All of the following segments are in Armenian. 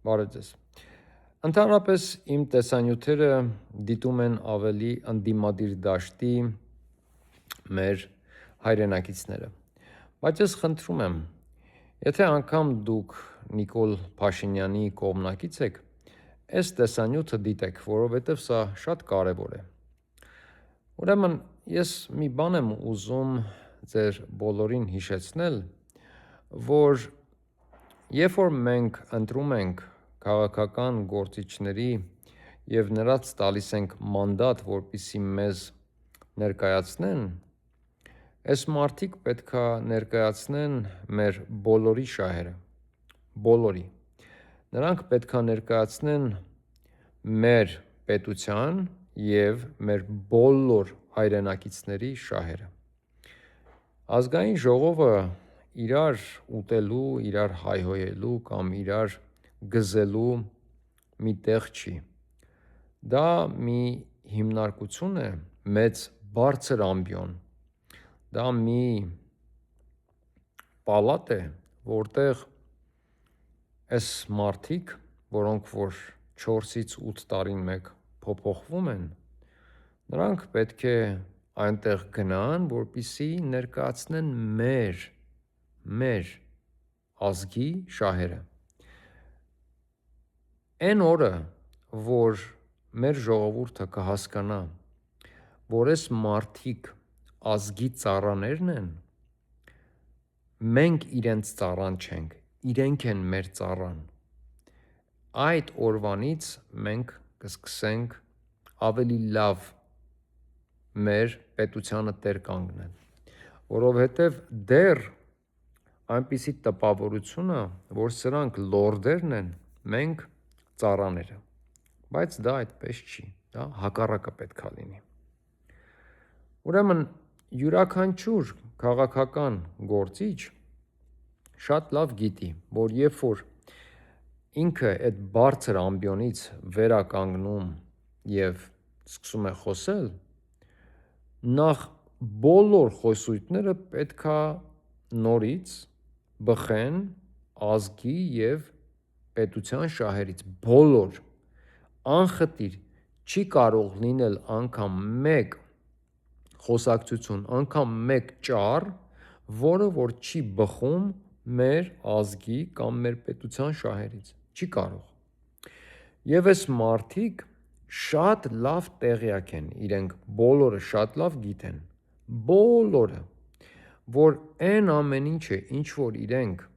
Բարև ձեզ։ Ընդհանրապես իմ տեսանյութերը դիտում են ավելի ընդդիմադիր դաշտի մեր հայրենակիցները։ Բայց ես խնդրում եմ, եթե անգամ դուք Նիկոլ Փաշինյանի կողմնակից եք, այս տեսանյութը դիտեք, որովհետև սա շատ կարևոր է։ Ուրեմն ես մի բան եմ ուզում ձեր բոլորին հիշեցնել, որ երբ որ մենք ընտրում ենք քաղաքական գործիչների եւ նրանց տալիս ենք մանդատ, որպեսզի մեզ ներկայացնեն, այս մարդիկ պետքա ներկայացնեն մեր բոլորի շահերը, բոլորի։ Նրանք պետքա ներկայացնեն մեր պետության եւ մեր բոլոր հայրենակիցների շահերը։ Ազգային ժողովը իրար ուտելու, իրար հայհոյելու կամ իրար գզելու մի տեղ չի։ Դա մի հիմնարկություն է, մեծ բարձր ամբիոն։ Դա մի պալատ է, որտեղ այս մարդիկ, որոնք որ 4-ից 8 տարին մեկ փոփոխվում են, նրանք պետք է այնտեղ գնան, որպեսզի ներկայացնեն մեր ազգի շահերը։ Այն օրը, որ մեր ժողովուրդը կհասկանա, որ այս մարդիկ ազգի ծառաներն են, մենք իրենց ծառան չենք, իրենք են մեր ծառան, այդ օրվանից մենք կսկսենք ավելի լավ մեր պետությանը տեր կանգնել, որովհետև դեռ այնպիսի տպավորություն է, որ սրանք լորդերն են, մենք ծառաները, բայց դա այդպես չի, դա հակառակը պետք է լինի։ Ուրեմն յուրաքանչյուր քաղաքական գործիչ շատ լավ գիտի, որ երբ որ ինքը այդ բարձր ամբիոնից վերականգնում եւ սկսում է խոսել, նախ բոլոր խոսույթները պետքա նորից բխեն ազգի եւ պետության շահերից, բոլոր, անխտիր, չի կարող լինել անգամ մեկ խոսակցություն, անգամ մեկ ճառ, որը որ չի բխում մեր ազգի կամ մեր պետության շահերից, չի կարող։ Եվ այս մարդիկ շատ լավ տեղյակ են, իրենք բոլորը շատ լավ գիտեն, բոլորը, որ այն ամեն ինչը, ինչ որ իրենք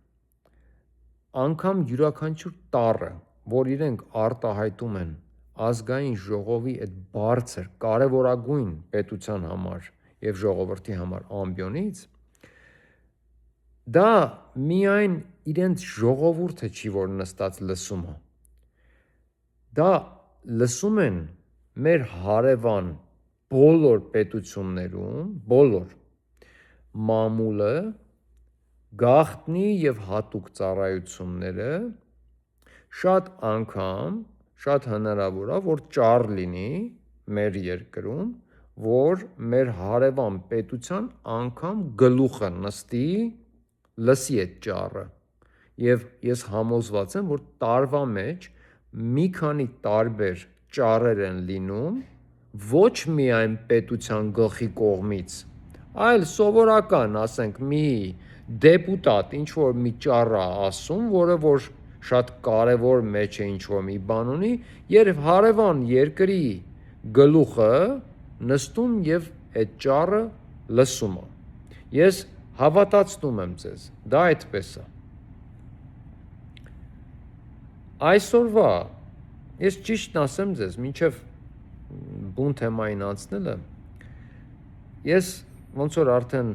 անգամ յուրաքանչյուր տառը, որ իրենք արտահայտում են ազգային ժողովի այդ բարձր, կարևորագույն պետության համար եւ ժողովրդի համար ամբիոնից, դա միայն իրենց ժողովուրդը չի, որ նստած լսում է, դա լսում են մեր հարևան բոլոր պետություններում, բոլոր մամուլը, գաղտնի եւ հատուկ ծառայությունները, շատ անգամ, շատ հնարավոր է, որ ճառ լինի մեր երկրում, որ մեր հարևան պետության անգամ գլուխը նստի, լսի այդ ճառը։ Եվ ես համոզված եմ, որ տարվա մեջ մի քանի տարբեր ճառեր են լինում, ոչ միայն պետության գլխի կողմից, այլ սովորական, ասենք, մի դեպուտատ ինչ-որ մի ճառ է ասում, որը որ շատ կարևոր մեջ է ինչ-որ մի բան ունի, երբ հարևան երկրի գլուխը նստում եւ այդ ճառը լսում է։ Ես հավատացնում եմ ձեզ, դա այդպես է։ Այսօրվա, ես ճիշտն ասեմ ձեզ, մինչև բուն թեմային անցնելը, ես ոնց որ արդեն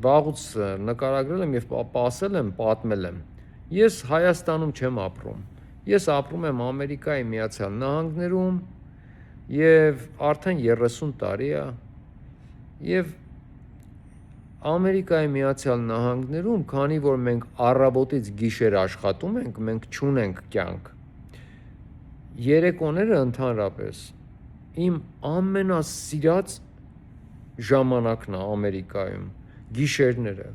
վաղուց նկարագրել եմ եւ ասել եմ, պատմել եմ, ես Հայաստանում չեմ ապրում, ես ապրում եմ Ամերիկայի Միացյալ Նահանգներում եւ արդեն 30 տարի է եւ Ամերիկայի Միացյալ Նահանգներում, քանի որ մենք առավոտից գիշեր աշխատում ենք, մենք չունենք կյանք, երեկոները ընդհանրապես իմ ամենասիրած ժամանակն է Ամերիկայում, գիշերները,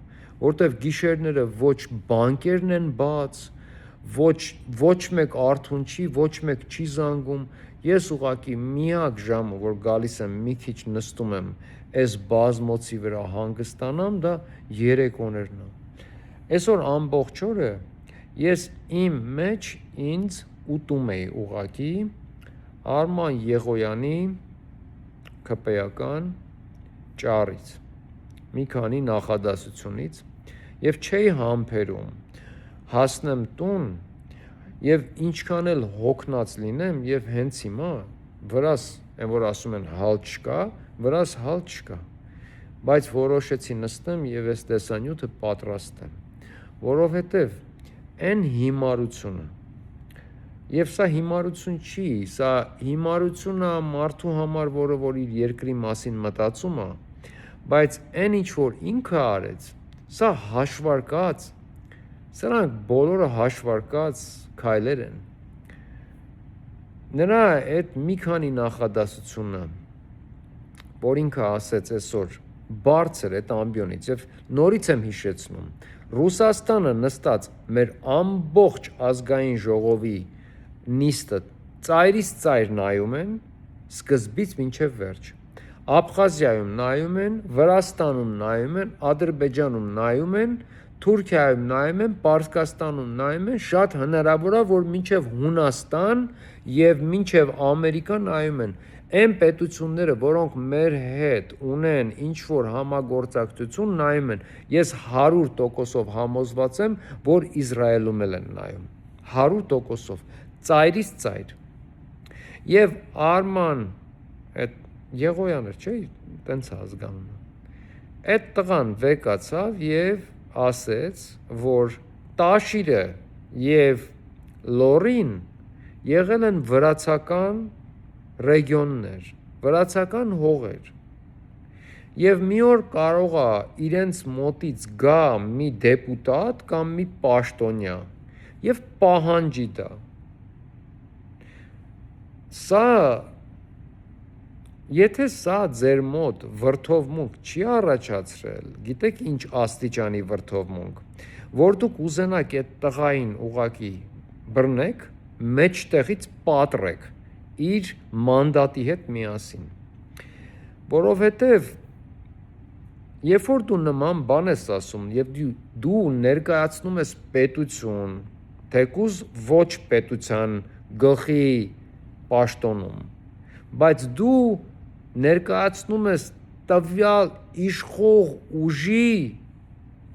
որտեվ գիշերները ոչ բանկերն են բաց, ոչ մեկ արթուն չի, ոչ մեկ չի զանգում, ես ուղղակի միակ ժամը, որ գալիս եմ մի քիչ նստում եմ այս բազմոցի վրա հանգստանամ, դա երեկոներն է։ Այսօր ամբողջ օրը ես իմ մեջ ինձ ուտում էի ուղղակի Արման Եղոյանի քպեական ճառից, մի քանի նախադասությունից եւ չէի համբերում հասնեմ տուն եւ ինչքան էլ հոգնած լինեմ եւ հենց հիմա վրաս այն որ ասում են հալ չկա, վրաս հալ չկա, բայց որոշեցի նստեմ եւ այս տեսանյութը պատրաստեմ, որովհետեւ այն հիմարությունը եւ սա հիմարություն չի, սա հիմարություն է մարդու համար, որը որ իր երկրի մասին մտածում է, բայց այն ինչ որ ինքը արեց, սա հաշվարկած, սրանք բոլորը հաշվարկած քայլեր են։ Նրա այդ մի քանի նախադասությունը, որ ինքը ասեց այսօր, բարձր այդ ամբիոնից եւ նորից եմ հիշեցնում, Ռուսաստանը նստած մեր ամբողջ ազգային ժողովի նիստը ծայրից ծայր նայում են, սկզբից մինչև վերջ։ Աբխազիայում նայում են, Վրաստանում նայում են, Ադրբեջանում նայում են, Թուրքիայում նայում են, Պարսկաստանում նայում են, շատ հնարավոր է, որ մինչև Հունաստան եւ մինչև Ամերիկա նայում են։ Այն պետությունները, որոնք մեր հետ ունեն ինչ-որ համագործակցություն, նայում են։ Ես 100%-ով համոզված եմ, որ Իսրայելում էլ են նայում։ 100%-ով, ծայրից ծայր։ Եվ Արման, այդ Եղոյանը, չէ՞, տենց ազգանունը։ Այդ տղան վեկացավ եւ ասեց, որ Տաշիրը եւ Լորին եղել են վրացական ռեգիոններ, վրացական հողեր։ Եվ մի օր կարող է իրենց մոտից գա մի դեպուտատ կամ մի պաշտոնյա եւ պահանջի դա։ Սա եթե սա ձեր մոտ վրթովմունք չի առաջացրել, գիտեք ինչ աստիճանի վրթովմունք, որ դուք ուզենաք այդ տղային ուղակի բռնեք, մեջտեղից պատռեք իր մանդատի հետ միասին, որովհետև երբ որ դու նման բան ես ասում եւ դու ներկայացնում ես պետություն, թեկուզ ոչ պետության գլխի պաշտոնում, բայց դու ներկայացնում ես տվյալ իշխող ուժի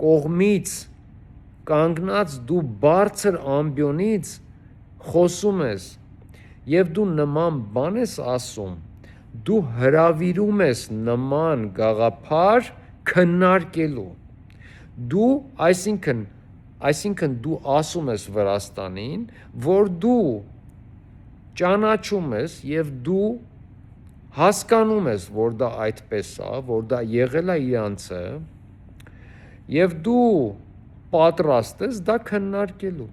կողմից կանգնած դու բարձր ամբիոնից խոսում ես եւ դու նման բան ես ասում, դու հրավիրում ես նման գաղափար քննարկելու, դու այսինքն դու ասում ես Վրաստանին, որ դու ճանաչում ես եւ դու հասկանում ես, որ դա այդպես է, որ դա եղել է իրանցը եւ դու պատրաստ ես դա քննարկելու։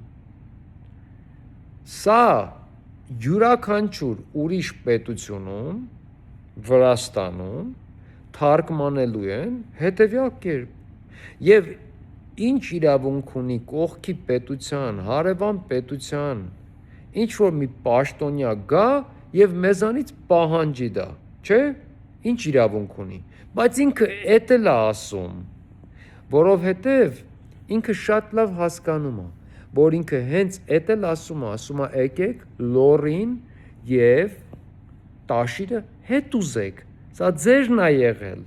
Սա յուրաքանչյուր ուրիշ պետությունում, Վրաստանում թարգմանելու են հետևյալ կերպ եւ ինչ իրավունք ունի կողքի պետության, հարևան պետության ինչ որ մի պաշտոնյա գա եւ մեզանից պահանջի դա, չէ՞, ինչ իրավունք ունի, բայց ինքը էդ էլ է ասում, որովհետեւ ինքը շատ լավ հասկանում է, որ ինքը հենց էդ էլ ասում է եկեք Լորին եւ Տաշիրը հետ ուզեք, սա ձերն է եղել,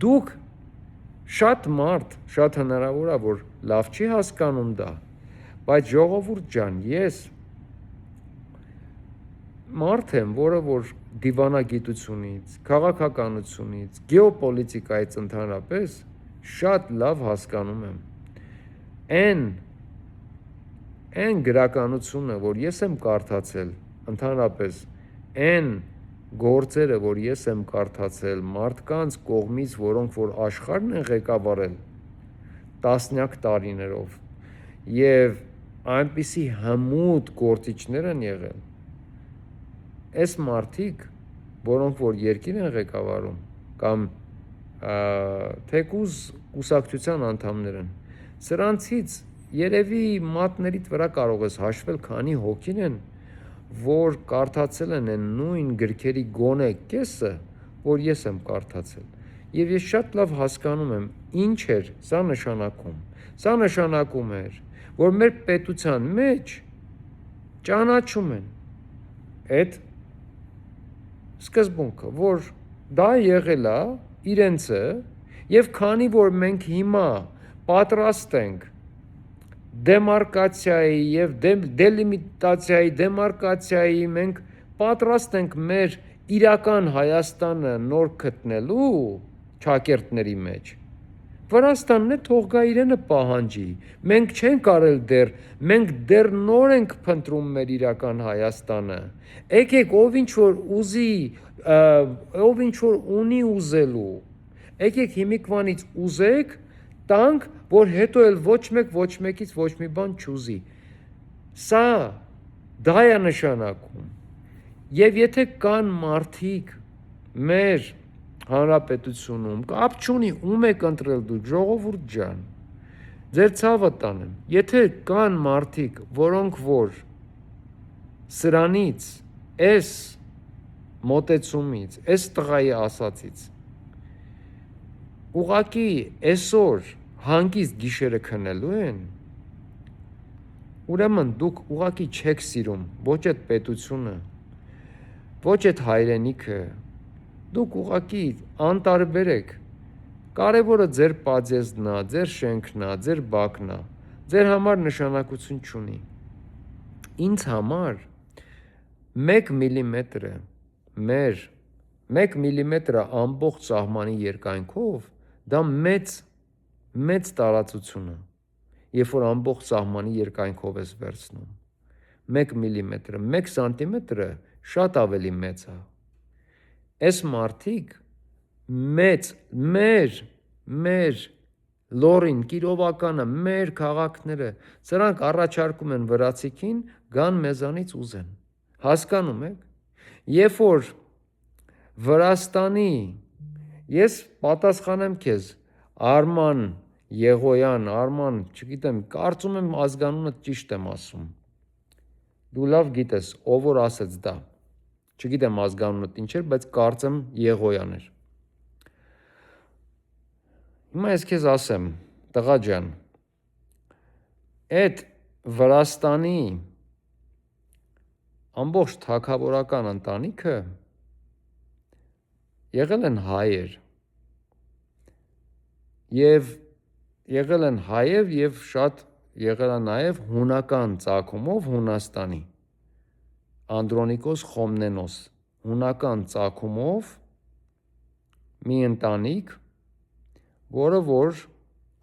դուք շատ մարդ, շատ հնարավոր է, որ լավ չի հասկանում դա, բայց ժողովուրդ ջան, ես մարդ եմ, որը որ դիվանագիտությունից, քաղաքականությունից, գեոպոլիտիկայից ընդհանրապես շատ լավ հասկանում եմ։ Այն գրականությունը, որ ես եմ կարդացել, ընդհանրապես այն գործերը, որ ես եմ կարդացել մարդկանց կողմից, որոնք որ աշխարհն են ղեկավարել տասնյակ տարիներով եւ այնպիսի հմուտ գործիչներ են եղել, այս մարդիկ, որոնք որ երկիր են ղեկավարում կամ թեկուզ կուսակցության անդամներ են, սրանցից երևի մատներիդ վրա կարող ես հաշվել քանի հոգին են, որ կարդացել են այն նույն գրքերի գոնե կեսը, որ ես եմ կարդացել։ Եվ ես շատ լավ հասկանում եմ, ինչ էր սա նշանակում։ Սա նշանակում էր, որ մեր պետության մեջ ճանաչում են այդ սկզբունքը, որ դա եղել է իրենցը, եւ քանի որ մենք հիմա պատրաստ ենք դեմարկացիայի եւ դելիմիտացիայի դեմարկացիայի, մենք պատրաստ ենք մեր իրական Հայաստանը նոր գտնելու ճակերտների մեջ, Վրաստանն է թող գա իրենը պահանջի, մենք չենք արել դեռ, մենք դեռ նոր ենք փնտրում մեր իրական Հայաստանը, եկեք ով ինչ որ ուզի, ով ինչ որ ունի ուզելու, եկեք հիմիկվանից ուզեք, տանք, որ հետո էլ ոչ մեկից ոչ մի բան չուզի, սա դա է նշանակում, եւ եթե կան մարդիկ մեր հանրապետությունում, կապ չունի ում եք ընտրել դուք, ժողովուրդ ջան, ձեր ցավը տանեմ, եթե կան մարդիկ, որոնք որ սրանից, այս մոտեցումից, այս տղայի ասածից, ուղղակի այսօր հանգիստ գիշերը քնելու են, ուրեմն դուք ուղղակի չեք սիրում ոչ այդ պետությունը, ոչ այդ հայրենիքը, դուք ուղղակի անտարբեր եք, կարևորը ձեր պատզեզնն է, ձեր շենքն է, ձեր բակն է, ձեր համար նշանակություն չունի, ինձ համար 1 միլիմետրը, մեր 1 միլիմետրը ամբողջ սահմանի երկայնքով, դա մեծ տարածություն է, երբ որ ամբողջ սահմանի երկայնքով ես վերցնում, 1 միլիմետրը, 1 սանտիմետրը շատ ավելի մեծ է, այս մարդիկ մեր լորին, կիրովականը, մեր քաղաքները, սրանք առաջարկում են վրացիքին, գան մեզանից ուզեն, հասկանում եք, երբ որ Վրաստանի, ես պատասխանեմ քեզ, Արման Եղոյան, Արման, չգիտեմ, կարծում եմ ազգանունը ճիշտ եմ ասում, դու լավ գիտես, ով որ ասեց դա, չգիտեմ ազգանունդ ինչ էր, բայց կարծեմ Եղոյան էր, հիմա ես քեզ ասեմ, տղա ջան, այդ Վրաստանի ամբողջ թագավորական ընտանիքը եղել են հայեր եւ եղել են հայև եւ շատ եղել է նաեւ հունական ծագումով Հունաստանի Անդրոնիկոս Խոմնենոս հունական ծագումով մի ընտանիք, որը որ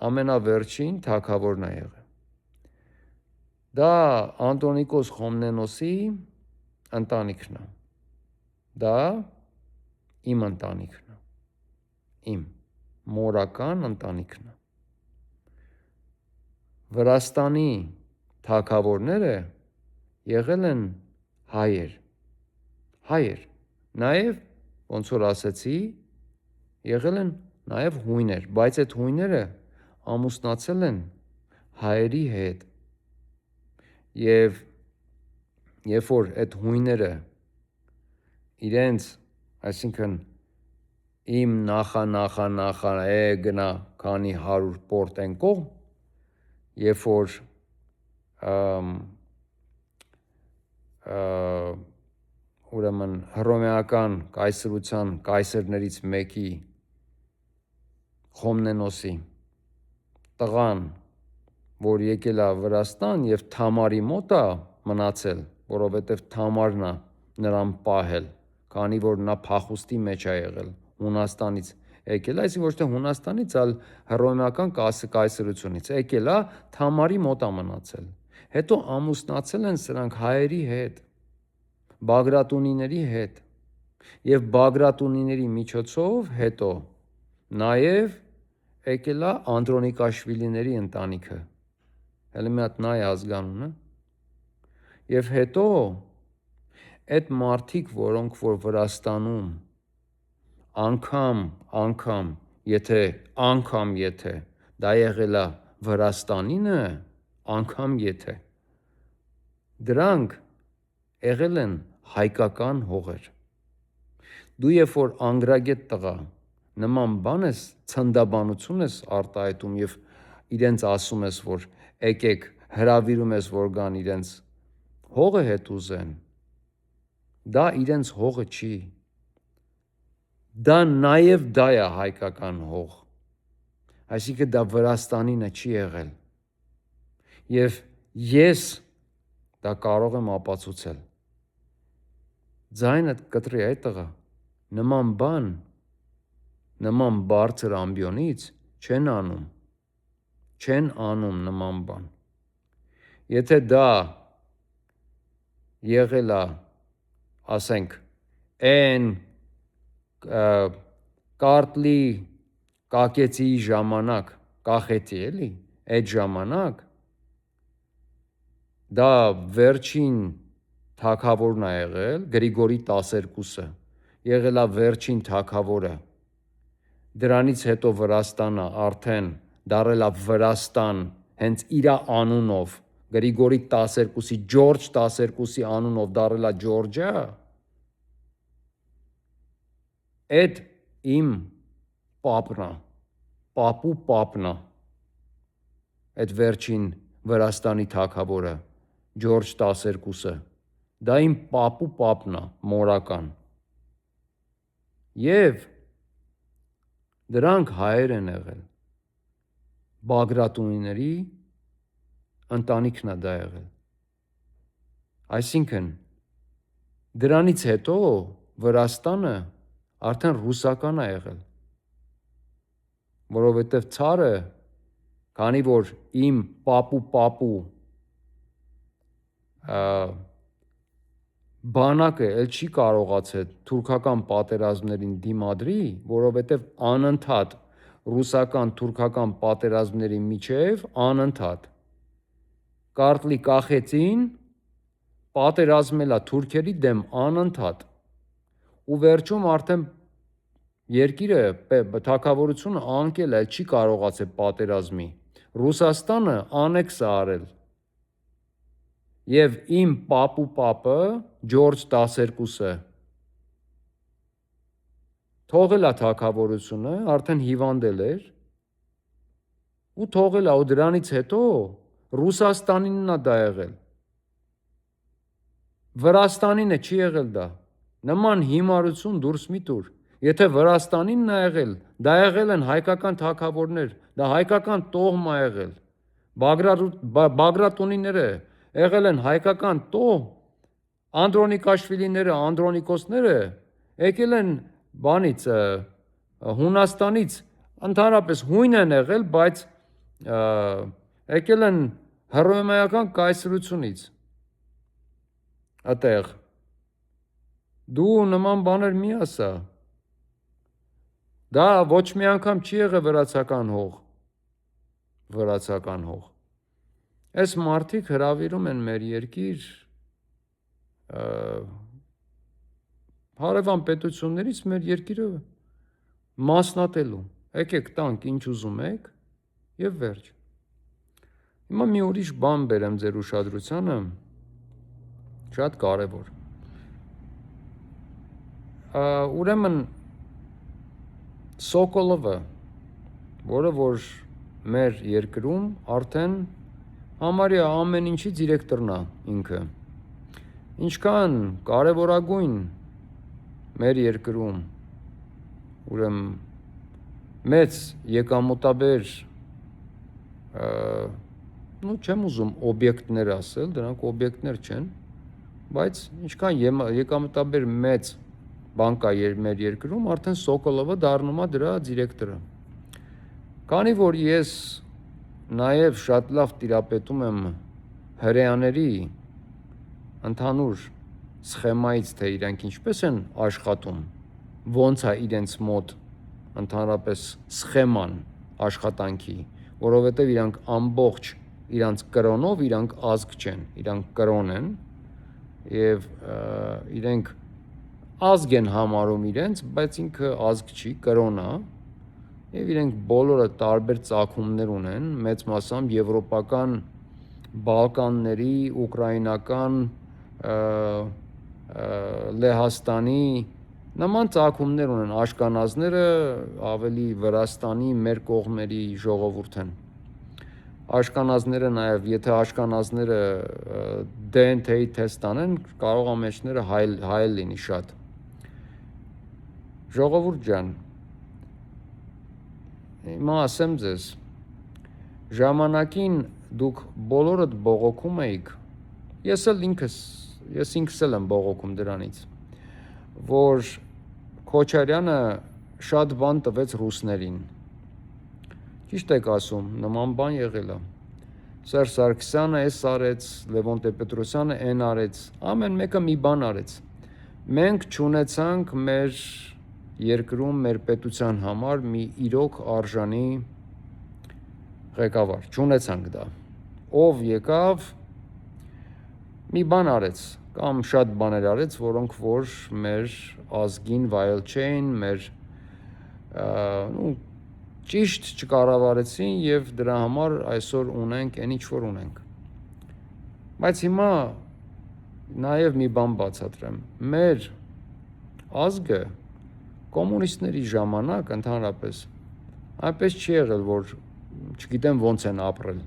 ամենավերջին թագավորն է եղել, դա Անդրոնիկոս Խոմնենոսի ընտանիքն է, դա իմ ընտանիքն է, իմ մորական ընտանիքն է, Վրաստանի թագավորները եղել են հայեր, նաև ոնց որ ասեցի, եղել են նաև հույներ, բայց այդ հույները ամուսնացել են հայերի հետ եւ երբ որ այդ հույները իրենց, այսինքն իմ նախա գնա քանի 100 պորտ են կողմ, երբ որ ուրեմն հռոմեական կայսրության կայսրներից մեկի Խոմնենոսի տղան, որ եկել է Վրաստան եւ Թամարի մոտ է մնացել, որովհետեւ Թամարն է նրան պահել, քանի որ նա փախուստի մեջ է եղել Հունաստանից եկել, այսինքն ոչ թե Հունաստանից, այլ հռոմեական կայսրությունից եկել է, Թամարի մոտ է մնացել, հետո ամուսնացել են սրանք հայերի հետ, Բագրատունիների հետ եւ Բագրատունիների միջոցով հետո նաեւ եկել է Անդրոնիկաշվիլիների ընտանիքը, հələ մի հատ նա է ազգանունը, եւ հետո այդ մարդիկ, որոնք որ Վրաստանում անգամ եթե դա եղել է Վրաստանինը, անգամ եթե դրանք եղել են հայկական հողեր։ Դու երբ որ անգրագետ տղա նման բան ես, ցնդաբանություն ես արտահայտում եւ իրենց ասում ես, որ եկեք հրավիրում ես, որ գան իրենց հողը հետ ուզեն, դա իրենց հողը չի, դա նաեւ դա է հայկական հող, այսինքն դա Վրաստանինը չի եղել եւ ես դա կարող եմ ապացուցել։ Ձայնդ կտրի այդ տղա, նման բան, նման բարձր ամբիոնից չեն անում նման բան։ Եթե դա եղել է, ասենք, այն կարտլի կակեցի ժամանակ, կախեցի էլի, այդ ժամանակ դա վերջին թագավորն է եղել, Գրիգորի 12-ը, եղել է վերջին թագավորը, դրանից հետո Վրաստանը արդեն դարել է Վրաստան հենց իրա անունով, Գրիգորի 12-ի, Ջորջ 12-ի անունով դարել է Ջորջա, այդ իմ պապն է, պապու պապն է, այդ վերջին Վրաստանի թագավորը, Ջորջ 12-ը, դա իմ պապու պապն է, մորական, և դրանք հայեր են եղել, Բագրատունիների ընտանիքն է դա եղել, այսինքն դրանից հետո Վրաստանը արդեն ռուսական է եղել, որովհետև ցարը, քանի որ իմ պապու բանակը էլ չի կարողացել թուրքական պատերազմներին դիմադրի, որովհետև անընդհատ ռուսական-թուրքական պատերազմների միջև անընդհատ կարտլի կախեցին պատերազմել է թուրքերի դեմ անընդհատ ու վերջում արդեն երկիրը թագավորությունը անկել է, չի կարողացել պատերազմի, Ռուսաստանը անեքս է արել և իմ պապու պապը Ջորջ 12-ը թողել է թագավորությունը, արդեն հիվանդել էր ու թողել է ու դրանից հետո Ռուսաստանինն է դա եղել, Վրաստանինը չի եղել դա, նման հիմարություն դուրս մի տուր, եթե Վրաստանինն է եղել, դա եղել են հայկական թագավորներ, դա հայկական տոհմ է եղել, Բագրատունիները եղել են հայկական տոհմ, Անդրոնիկաշվիլիները, Անդրոնիկոսները եկել են բանից, Հունաստանից, ընդհանրապես հույն են եղել, բայց եկել են հռոմեական կայսրությունից, այդտեղ, դու նման բաներ մի ասա, դա ոչ մի անգամ չի եղել վրացական հող, այս մարդիկ հրավիրում են մեր երկիր հարևան պետություններից մեր երկիրը մասնատելու, եկեք տանք ինչ ուզում եք և վերջ, հիմա մի ուրիշ բան բերեմ ձեր ուշադրությանը, շատ կարևոր, ուրեմն Սոկոլովը, որը որ մեր երկրում արդեն համարյա ամեն ինչի դիրեկտորն է ինքը, ինչքան կարևորագույն մեր երկրում, ուրեմն մեծ եկամուտաբեր, չեմ ուզում օբյեկտներ ասել, դրանք օբյեկտներ չեն, բայց ինչքան եկամուտաբեր մեծ բան կա մեր երկրում, արդեն Սոկոլովը դառնում է դրա դիրեկտորը, քանի որ ես նաև շատ լավ տիրապետում եմ հրեաների ընդհանուր սխեմայից, թե իրենք ինչպես են աշխատում, ոնց է իրենց մոտ ընդհանրապես սխեման աշխատանքի, որովհետև իրանք ամբողջ իրանք կրոնով իրանք ազգ չեն, իրանք կրոն են և իրենք ազգ են համարում իրենց, բայց ինքը ազգ չի, կրոն է և իրենք բոլորը տարբեր ծագումներ ունեն, մեծ մասամբ եվրոպական Բալկանների, ուկրաինական, Լեհաստանի նման ծագումներ ունեն, աշկանազները ավելի Վրաստանի մեր կողմերի ժողովուրդ են։ Աշկանազները նաև, եթե աշկանազները DNT-ի թեստ անեն, կարող է մեջները հայել լինի շատ։ Ժողովուրդ ջան, հիմա ասեմ ձեզ, ժամանակին դուք բոլորդ բողոքում էիք, ես ինքս էլ եմ բողոքում դրանից, որ Քոչարյանը շատ բան տվեց ռուսներին։ Ճիշտ եք ասում, նման բան եղել է։ Սերժ Սարգսյանը էս արեց, Լևոն Տեր-Պետրոսյանը էն արեց, ամեն մեկը մի բան արեց։ Մենք չունեցանք մեր երկրում, մեր պետության համար մի իրոք արժանի ղեկավար, չունեցանք դա։ Ով եկավ, մի բան արեց, կամ շատ բաներ արեց, որոնք որ մեր ազգին վայել չէին, մեր ճիշտ չկառավարեցին եւ դրա համար այսօր ունենք այն ինչ որ ունենք։ Բայց հիմա նաեւ մի բան բացատրեմ։ Մեր ազգը կոմունիստների ժամանակ ընդհանրապես այնպես չի եղել, որ չգիտեմ ոնց են ապրել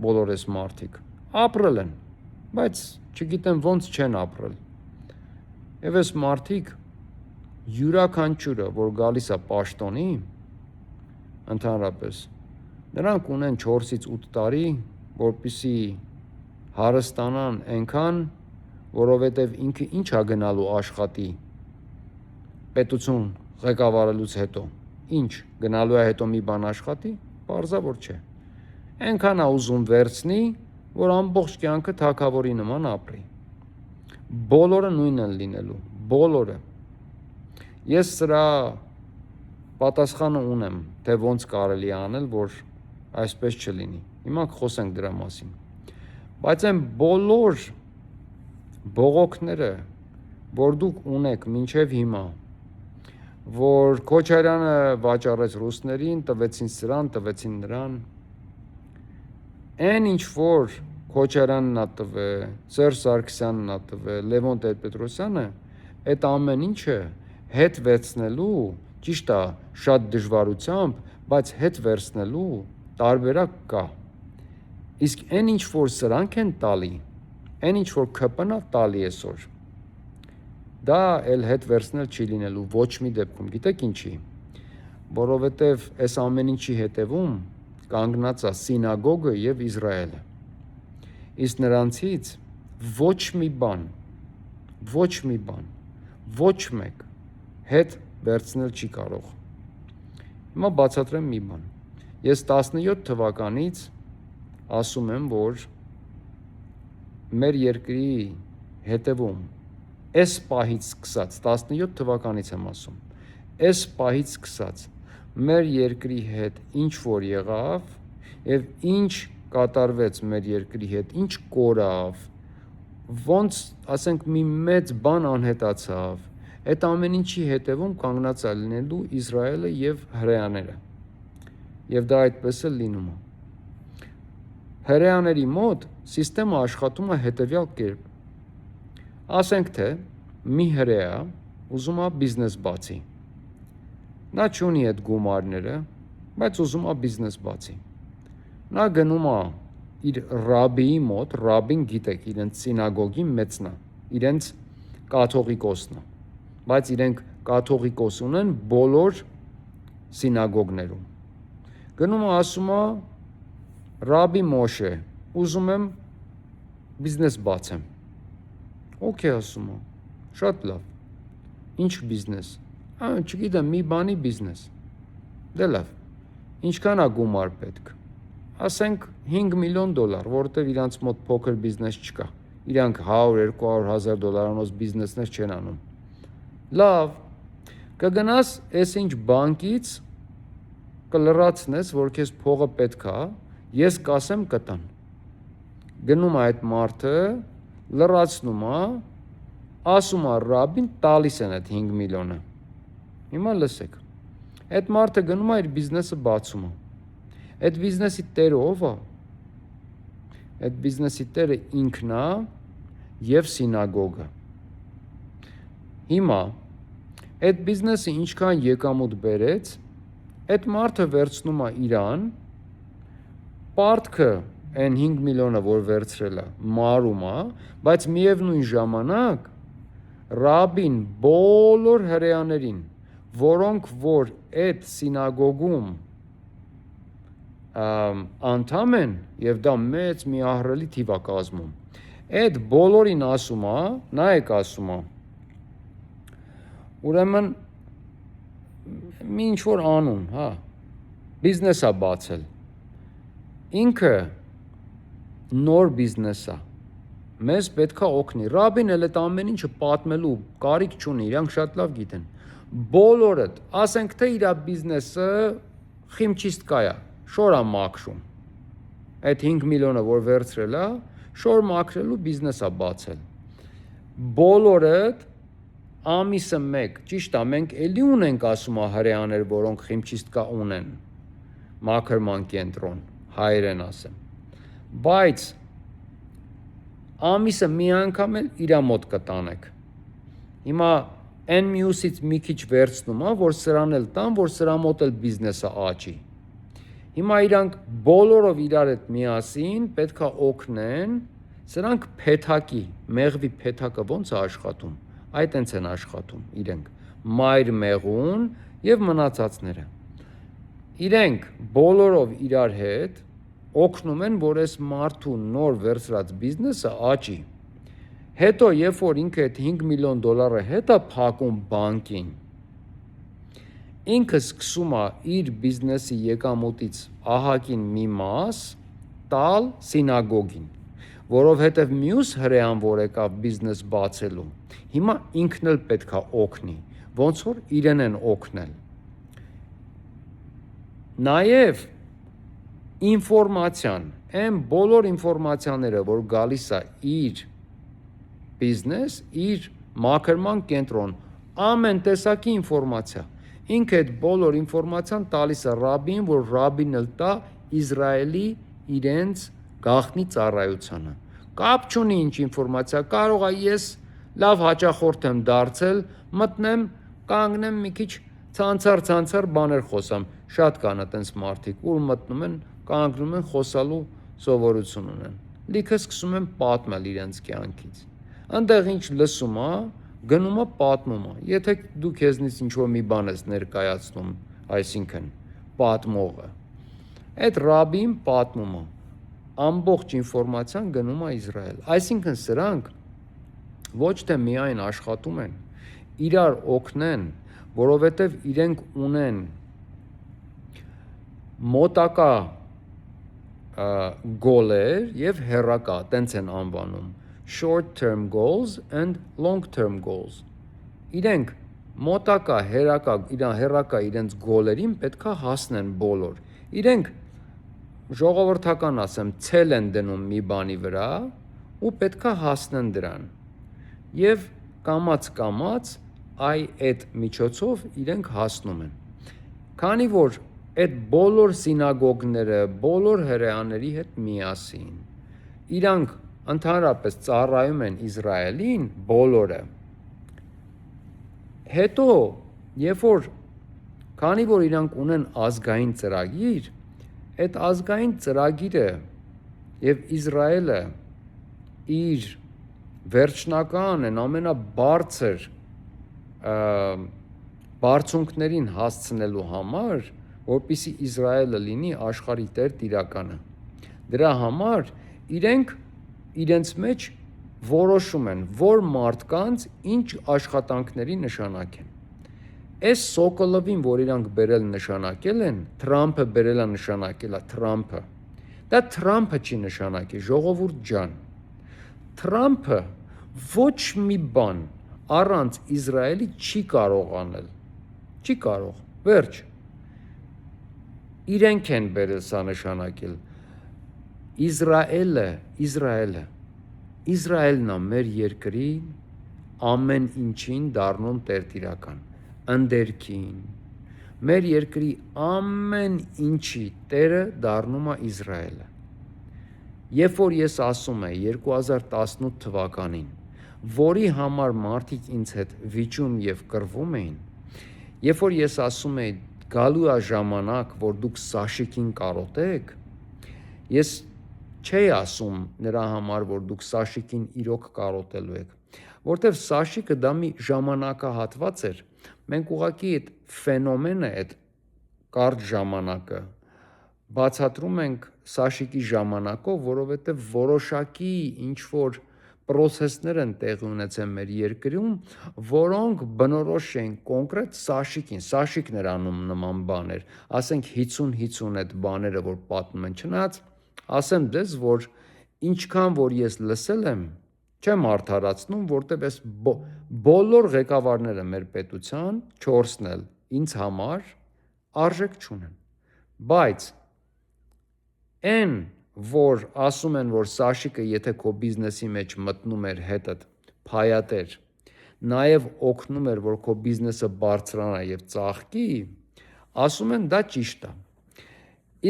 բոլոր այս մարդիկ։ Ապրել են, բայց չգիտեմ ոնց չեն ապրել։ Եվ այս մարդիկ յուրաքանչյուրը, որ գալիս է պաշտոնի, ընդհանրապես, նրանք ունեն 4-ից 8 տարի, որպեսզի հարստանան այնքան, որովհետև ինքը ինչ է գնալու աշխատի պետություն ղեկավարելուց հետո, ինչ գնալու է հետո մի բան աշխատի, պարզա որ չէ։ Այնքան է ուզում վերցնի, որ ամբողջ կյանքը թագավորի նման ապրի։ Բոլորը նույնն են լինելու, բոլորը։ Ես սրա պատասխանը ունեմ, թե ոնց կարելի է անել, որ այսպես չլինի։ Հիմա խոսենք դրա մասին։ Բայց այն բոլոր բողոքները, որ դուք ունեք մինչև հիմա, որ Քոչարյանը վաճառեց ռուսներին, տվեցին սրան, տվեցին նրան, այն ինչ որ Քոչարյանն ա տվել, Սերժ Սարգսյանն ա տվել, Լևոն Տեր-Պետրոսյանը, այդ ամեն ինչը հետ վերցնելու, ճիշտ է, շատ դժվարությամբ, բայց հետ վերցնելու տարբերակ կա։ Իսկ այն ինչ որ սրանք են տալի, այն ինչ որ ԿՊՆ-ը տալի այսօր, դա էլ հետ վերցնել չի լինելու ոչ մի դեպքում, գիտեք ինչի, որովհետև այս ամեն ինչի հետևում կանգնած է սինագոգը եւ Իսրայելը։ Իսկ նրանցից ոչ մի բան, ոչ մեկ հետ վերցնել չի կարող։ Հիմա բացատրեմ մի բան։ Ես 17 թվականից ասում եմ, որ մեր երկրի հետևում այս պահից սկսած, 17 թվականից եմ ասում, այս պահից սկսած մեր երկրի հետ ինչ որ եղավ եւ ինչ կատարվեց մեր երկրի հետ, ինչ կորավ, ոնց, ասենք, մի մեծ բան անհետացավ, այդ ամեն ինչի հետևում կանգնած է լինելու Իսրայելը եւ հրեաները։ Եվ դա այդպես էլ լինում է։ Հրեաների մոտ սիստեմը աշխատում է հետևյալ կերպ։ Ասենք թե մի հրեա ուզում է բիզնես բացի։ Նա չունի այդ գումարները, բայց ուզում է բիզնես բացի։ Նա գնում է իր ռաբիի մոտ, ռաբին գիտեք, իրենց սինագոգի մեծն է, իրենց կաթողիկոսն է, բայց իրենք կաթողիկոս ունեն բոլոր սինագոգներում։ Գնում է ասում է, Ռաբի Մոշե, ուզում եմ բիզնես բացեմ։ Okay ասում է, շատ լավ, ինչ բիզնես, չգիտեմ, մի բանի բիզնես, դե լավ, ինչքան է գումար պետք, ասենք $5 միլիոն, որովհետև իրանց մոտ փոքր բիզնես չկա, իրանք 100-200 հազար դոլարանոց բիզնեսներ չեն անում, լավ, կգնաս ես ինչ բանկից կլրացնես, որ քեզ փողը պետք է, ես կասեմ կտան, գնում է այդ մարդը, լրացնում է, ասում է ռաբին, տալիս են այդ 5 միլիոնը, հիմա լսեք, այդ մարդը գնում է իր բիզնեսը բացում է, այդ բիզնեսի տերը ով է, Այդ բիզնեսի տերը ինքն է եւ սինագոգը։ Հիմա այդ բիզնեսը ինչքան եկամուտ բերեց, այդ մարդը վերցնում է իրան, պարտքը այն 5 միլիոնը, որ վերցրել է, մարում է, բայց միևնույն ժամանակ Ռաբին բոլոր հրեաներին, որոնք որ այդ սինագոգում անդամ են, եւ դա մեծ մի ահռելի թիվ է կազմում, այդ բոլորին ասում է, նայեք ասում է, ուրեմն մի ինչ-որ անուն, հա, բիզնես է բացել, ինքը նոր բիզնես է, մեզ պետք է օգնի, Ռաբին էլ այդ ամեն ինչը պատմելու կարիք չունի, իրանք շատ լավ գիտեն, բոլորդ, ասենք թե իր բիզնեսը խիմչիստկա է, շոր է մաքրում, այդ 5 միլիոնը, որ վերցրել է, շոր մաքրելու բիզնես է բացել, բոլորդ ամիսը մեկ, ճիշտ է, մենք էլի ունենք ասում է հրեաներ, որոնք խիմչիստկա ունեն, մաքրման կենտրոն, հայերեն ասեմ, բայց ամիսը մի անգամ էլ իրա մոտ կտանեք, հիմա այն մյուսից մի քիչ վերցնում է, որ սրան էլ տան, որ սրա մոտ էլ բիզնեսը աճի, հիմա իրանք բոլորով իրար հետ միասին պետք է օգնեն, սրանք փեթակի, մեղվի փեթակը ոնց է աշխատում, այդ ենց են աշխատում իրենք, մայր մեղուն և մնացածները, իրենք բոլորով իրար հետ օգնում են, որ այս մարդու նոր վերցրած բիզնեսը աճի, հետո երբ որ ինքը այդ 5 միլիոն դոլարը հետ է փակում բանկին, ինքը սկսում է իր բիզնեսի եկամուտից ահագին մի մաս տալ սինագոգին, որովհետև մյուս հրեան, որ եկավ բիզնես բացելու, հիմա ինքն էլ պետք է օգնի, ոնց որ իրեն են օգնել, նաև ինֆորմացիան, այն բոլոր ինֆորմացիաները, որ գալիս է իր բիզնես, իր մաքրման կենտրոն, ամեն տեսակի ինֆորմացիա, ինքը այդ բոլոր ինֆորմացիան տալիս է Ռաբին, որ Ռաբին էլ տա Իսրայելի իրենց գաղտնի ծառայությանը, կապ չունի ինչ ինֆորմացիա, կարող է ես լավ հաճախորդ եմ դարձել, մտնեմ, կանգնեմ մի քիչ ցանցար բաներ խոսամ, շատ կան այտենց մարդիկ, ուր մտնում են, կանգնում են խոսալու սովորություն ունեն, լիքը սկսում են պատմել իրենց կյանքից, այնտեղ ինչ լսում է, գնում է պատմում է, եթե դու քեզնից ինչ-որ մի բան ես ներկայացնում, այսինքն պատմողը, այդ Ռաբին պատմում է, ամբողջ ինֆորմացիան գնում է Իսրայել, այսինքն սրանք ոչ թե միայն աշխատում են, իրար օգնեն, որովհետև իրենք ունեն մոտակա գոլեր և հեռակա, տենց են անվանում, short-term goals and long-term goals, իրենք մոտակա, հեռակա իրենց գոլերին պետք է հասնեն բոլոր, իրենք ժողովրդական ասեմ, ցել են դնում մի բանի վրա ու պետք է հասնեն դրան և կամաց այդ միջոցով իրենք հասնում են, քանի որ այդ բոլոր սինագոգները, բոլոր հրեաների հետ միասին, իրանք ընդհանրապես ծառայում են Իսրայելին, բոլորը, հետո, երբ որ, քանի որ իրանք ունեն ազգային ծրագիր, այդ ազգային ծրագիրը և Իսրայելը իր վերջնական են ամենաբարձր բարձունքներին հասցնելու համար, որպեսզի Իսրայելը լինի աշխարհի տեր տիրականը, դրա համար իրենք իրենց մեջ որոշում են, որ մարդկանց ինչ աշխատանքների նշանակ են, այս Սոկոլովին, որ իրանք բերել նշանակել են, Թրամփը բերել է նշանակել է Թրամփը, դա Թրամփը չի նշանակի, ժողովուրդ ջան, Թրամփը ոչ մի բան առանց Իսրայելի չի կարող անել, չի կարող, վերջ, իրենք են բերել սա նշանակել, Իսրայելն է մեր երկրի ամեն ինչին դառնում տերտիրական, ընդերքին, մեր երկրի ամեն ինչի տերը դառնում է Իսրայելը, Երբ որ ես ասում եմ 2018 թվականին, որի համար մարդիկ ինձ հետ վիճում եւ կռվում էին, երբ որ ես ասում եմ գալու է ժամանակ, որ դուք Սաշիկին կարոտեք, ես չէի ասում նրա համար, որ դուք Սաշիկին իրոք կարոտելու եք, որտեվ Սաշիկը դա մի ժամանակահատված էր, մենք ուղղակի այդ ֆենոմենը, այդ կարճ ժամանակը բացատրում ենք Սաշիկի ժամանակով, որովհետև որոշակի ինչ-որ պրոցեսներ են տեղի ունեցել մեր երկրում, որոնք բնորոշ էին կոնկրետ Սաշիկին, Սաշիկն էր անում նման բաներ, ասենք 50-50 այդ բաները, որ պատմում են, չնայած ասեմ ձեզ, որ ինչքան որ ես լսել եմ, չեմ արդարացնում, որտեվ այս բոլոր ղեկավարները մեր պետության 4-ն էլ ինձ համար արժեք չունեն, բայց Այն, որ ասում են, որ Սաշիկը եթե քո բիզնեսի մեջ մտնում էր հետդ փայատեր, նաև օգնում էր, որ քո բիզնեսը բարձրանա եւ ծաղկի, ասում են դա ճիշտ է։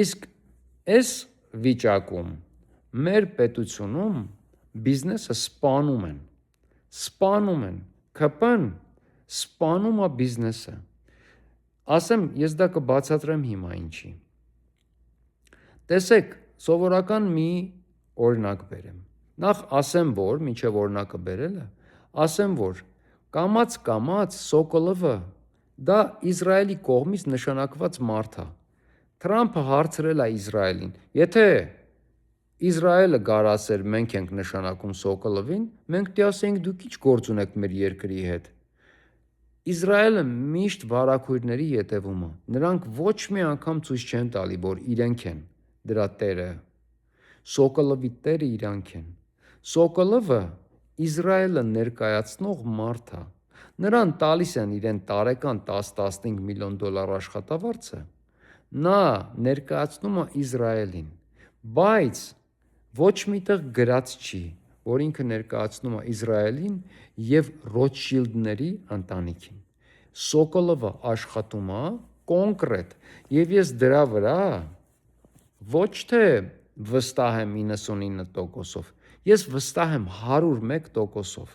Իսկ այս վիճակում մեր պետությունում բիզնեսը սպանում են, ԿՊ-ն սպանում է բիզնեսը։ Ասեմ, ես դա կբացատրեմ հիմա ինչի։ Տեսեք, սովորական մի օրինակ բերեմ։ Նախ ասեմ, որ մինչև օրինակը բերելը, ասեմ, որ կամաց Սոկոլովը դա Իսրայելի կողմից նշանակված մարդ է։ Թրամփը հարցրել է Իսրայելին, եթե Իսրայելը գար ասեր մենք ենք նշանակում Սոկոլովին, մենք դե ասենք դուք ինչ գործ ունեք մեր երկրի հետ։ Իսրայելը միշտ վարակույրների ետևում է։ Նրանք ոչ մի անգամ ցույց չեն տալի, որ իրենք են դրա տերը, Սոկոլովի տերը իրանք են։ Սոկոլովը Իսրայելը ներկայացնող մարդ է։ Նրան տալիս են իրեն տարեկան 10-15 միլիոն դոլար աշխատավարձը, նա ներկայացնում է Իսրայելին, բայց ոչ միտեղ գրած չի, որ ինքը ներկայացնում է Իսրայելին եւ Ռոթշիլդների ընտանիքին։ Սոկոլովը աշխատում է կոնկրետ եւ ես դրա վրա ոչ թե վստահ եմ 99%-ով, ես վստահ եմ 101%-ով,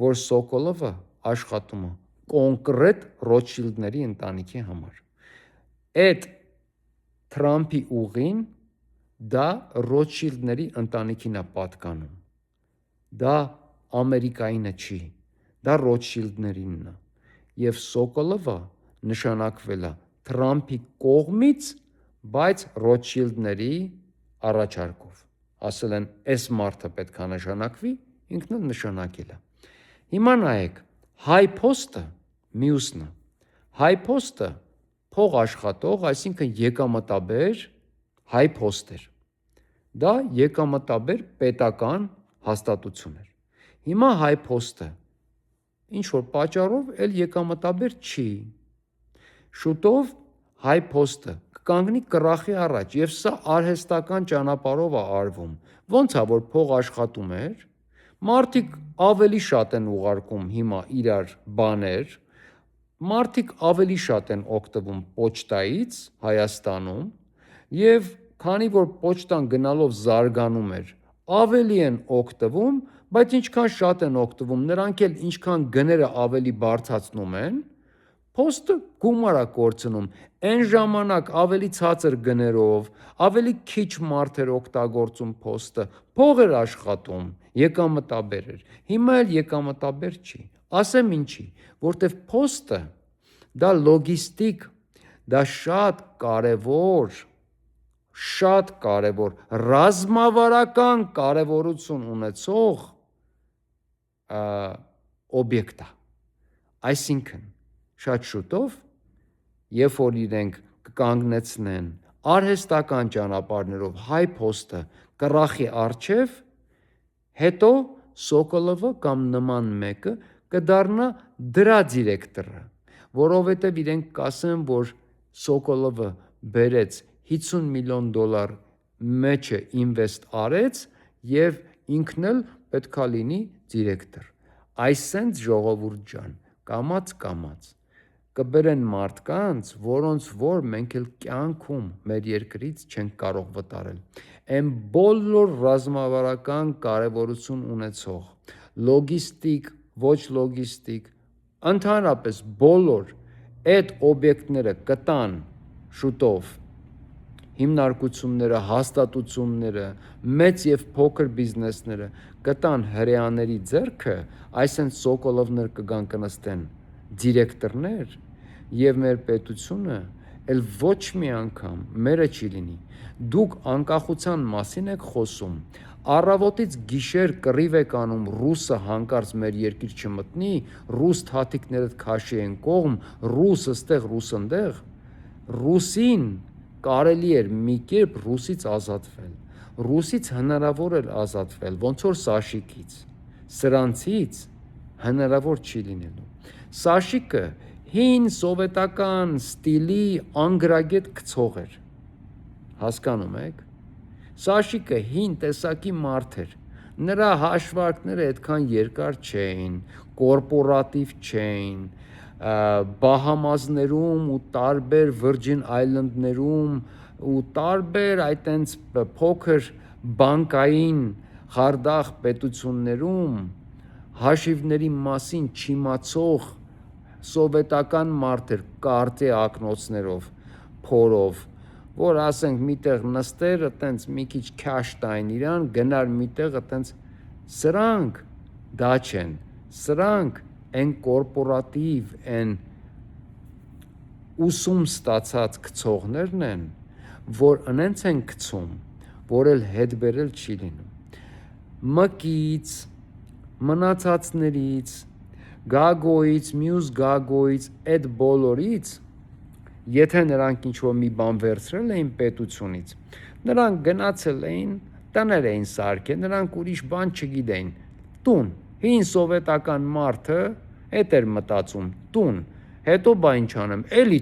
որ Սոկոլովը աշխատում է կոնկրետ Ռոթշիլդների ընտանիքի համար։ Այդ Թրամփի ուղին դա Ռոթշիլդների ընտանիքին է պատկանում։ Դա Ամերիկայինը չի, դա Ռոթշիլդներինն է։ Եվ Սոկոլովը նշանակվել է Թրամփի կողմից, բայց Ռոթշիլդների առաջարկով։ Ասել են, այս մարդը պետք է նշանակվի, ինքն էլ նշանակել է։ Հիմա նայեք, HiPost-ը մյուսն է։ HiPost-ը փող աշխատող, այսինքն եկամտաբեր HiPost էր։ Դա եկամտաբեր պետական հաստատություն էր։ Հիմա HiPost-ը ինչ որ պատճառով էլ եկամտաբեր չի։ Շուտով HiPost-ը կկանգնի կռախի առաջ եւ սա արհեստական ճանապարհով է արվում։ Ոնց է որ փող աշխատում էր, մարդիկ ավելի շատ են ուղարկում հիմա իրար բաներ, մարդիկ ավելի շատ են օգտվում պոչտայից Հայաստանում եւ քանի որ պոչտան գնալով զարգանում էր, ավելի են օգտվում, բայց ինչքան շատ են օգտվում, նրանք էլ ինչքան գները ավելի բարձրացնում են, Post-ը գումար է կորցնում, այն ժամանակ ավելի ցածր գներով, ավելի քիչ մարդ էր օգտագործում Post-ը, փող էր աշխատում, եկամտաբեր էր, հիմա էլ եկամտաբեր չի, ասեմ ինչի, որտեվ Post-ը դա լոգիստիկ, դա շատ կարևոր, ռազմավարական կարևորություն ունեցող օբյեկտ է, այսինքն շատ շուտով, երբ որ իրենք կկանգնեցնեն արհեստական ճանապարհներով HiPost-ը կռախի առջև, հետո Սոկոլովը կամ նման մեկը կդառնա դրա դիրեկտորը, որովհետև իրենք կասեն, որ Սոկոլովը բերեց 50 միլիոն դոլար մեջը ինվեստ արեց եւ ինքն էլ պետքա լինի դիրեկտոր։ Այսենց ժողովուրդ ջան, կամաց կբերեն մարդկանց, որոնց որ մենք էլ կյանքում մեր երկրից չենք կարող վտարել։ Այն բոլոր ռազմավարական կարևորություն ունեցող լոգիստիկ, ոչ լոգիստիկ, ընդհանրապես բոլոր այդ օբյեկտները կտան շուտով հիմնարկությունները, հաստատությունները, մեծ եւ փոքր բիզնեսները կտան հրեաների ձեռքը, այսինքն Սոկոլովներ կգան կնստեն դիրեկտորներ եւ մեր պետությունը էլ ոչ մի անգամ մերը չի լինի։ Դուք անկախության մասին եք խոսում, առավոտից գիշեր կռիվ եք անում ռուսը հանկարծ մեր երկիր չմտնի, ռուս թաթիկներդ քաշի են կողմ, ռուս ըստեղ, ռուս ընդեղ, ռուսին կարելի էր մի կերպ ռուսից ազատվել, ռուսից հնարավոր էր ազատվել, ոնց որ Սաշիկից, սրանցից հնարավոր չի լինելու։ Սաշիկը հին սովետական ստիլի անգրագետ գցող էր, հասկանում եք։ Սաշիկը հին տեսակի մարդ էր, նրա հաշվարկները այդքան երկար չէին, կորպորատիվ չէին, Բահամազներում ու տարբեր Virgin Island-ներում ու տարբեր այտենց փոքր բանկային խարդախ պետություններում հաշիվների մասին չիմացող սովետական մարդ էր կարտե ակնոցներով, փորով, որ ասենք միտեղ նստեր, այտենց մի քիչ քաշ տային իրան, գնար միտեղ այտենց սրանք դա չեն, սրանք են կորպորատիվ, են ուսում ստացած գցողներն են, որ ընենց են գցում, որ էլ հետ բերել չի լինում։ Մկից, մնացածներից, գագոից, մյուս գագոից, այդ բոլորից, եթե նրանք ինչ-որ մի բան վերցրել էին պետությունից, նրանք գնացել էին, տներ էին սարքել, նրանք ուրիշ բան չգիտեին, տուն, հին սովետական մարդը հետ էր մտածում, տուն, հետո բա ինչ անեմ, էլի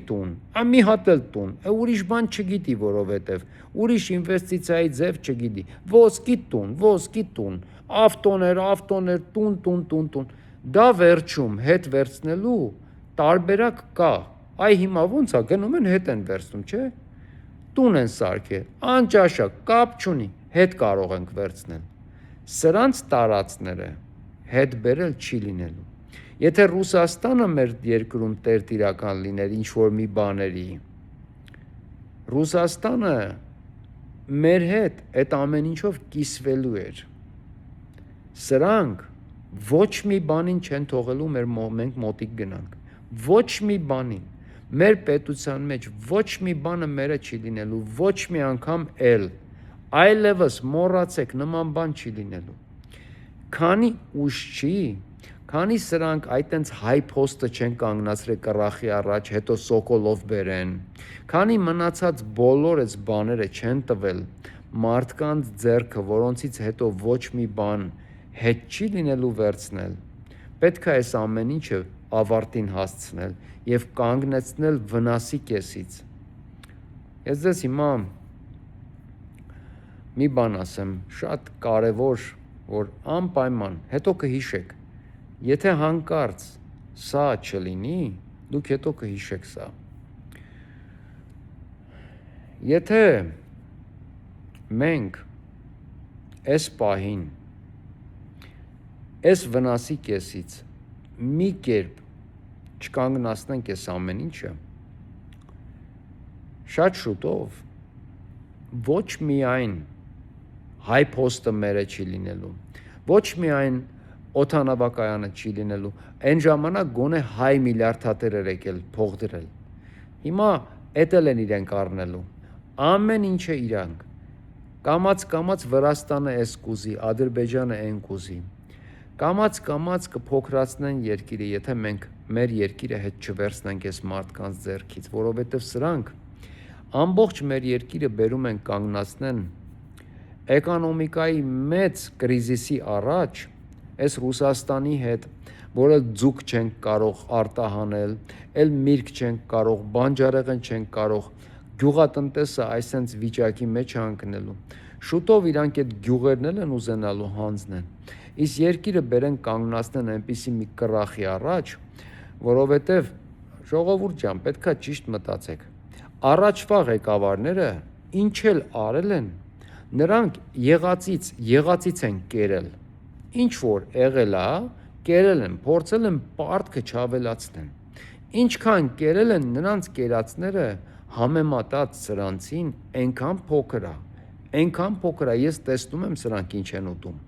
տուն, մի հատ էլ տուն, ուրիշ բան չգիտի, որովհետև ուրիշ ինվեստիցիայի ձև չգիտի, ոսկի տուն, ավտոներ, տուն, դա վերջում հետ վերցնելու տարբերակ կա, այ հիմա ոնց է գնում են հետ են վերցնում, չէ, տուն են սարքել, անճաշակ, կապ չունի, հետ կարող ենք վերցնել, սրանց տարածները հետ բերել չի լինելու։ Եթե Ռուսաստանը մեր երկրում տերտիրական լիներ ինչ-որ մի բաների, Ռուսաստանը մեր հետ այդ ամեն ինչով կիսվելու էր։ Սրանք ոչ մի բանին չեն թողելու մենք մոտիկ գնանք, ոչ մի բանին, մեր պետության մեջ ոչ մի բանը մերը չի լինելու, ոչ մի անգամ էլ, այլևս մոռացեք նման բան չի լինելու։ Քանի ուշ չի, քանի սրանք այտենց հայ փոստը չեն կանգնացրել կռախի առաջ, հետո Սոկոլով բերեն, քանի մնացած բոլոր այս բաները չեն տվել մարդկանց ձեռքը, որոնցից հետո ոչ մի բան հետ չի լինելու վերցնել, պետք է այս ամեն ինչը ավարտին հասցնել եւ կանգնեցնել վնասի կեսից։ Ես ձեզ հիմա մի բան ասեմ, շատ կարևոր, որ անպայման, հետո կհիշեք, եթե հանկարծ սա չլինի, դուք հետո կհիշեք սա։ Եթե մենք այս պահին, այս վնասի կեսից մի կերպ չկանգնացնենք այս ամեն ինչը, շատ շուտով ոչ միայն հայ փոստը մերը չի լինելու, ոչ միայն օդանավակայանը չի լինելու, այն ժամանակ գոնե հայ միլիարդատեր եկել փող դրել։ Հիմա էդ էլ են իրենք առնելու, ամեն ինչը իրանք, կամաց Վրաստանը էս կուզի, Ադրբեջանը այն կուզի, կամաց կփոքրացնեն երկիրը, եթե մենք մեր երկիրը հետ չվերցնենք այս մարդկանց ձեռքից, որովհետև սրանք ամբողջ մեր երկիրը բերում են կանգնացնեն էկոնոմիկայի մեծ կրիզիսի առաջ, այս Ռուսաստանի հետ, որ էլ ձուկ չենք կարող արտահանել, էլ միրգ չենք կարող, բանջարեղեն չենք կարող, գյուղատնտեսը այսենց վիճակի մեջ հանքնելու, շուտով իրանք այդ գյուղերն են ուզենալու հանձնեն, իսկ երկիրը բերեն կանգնացնեն այնպիսի մի կռախի առաջ, որովհետև ժողովուրդ ջան, պետքա ճիշտ մտածեք։ Առաջվա ղեկավարները ինչ էլ արել են, նրանք եղածից են կերել։ Ինչ որ եղել է, կերել են, փորձել են պարտքը չավելացնեն։ Ինչքան կերել են, նրանց կերածները համեմատած սրանցին այնքան փոքր է, ես տեսնում եմ սրանք ինչ են ուտում։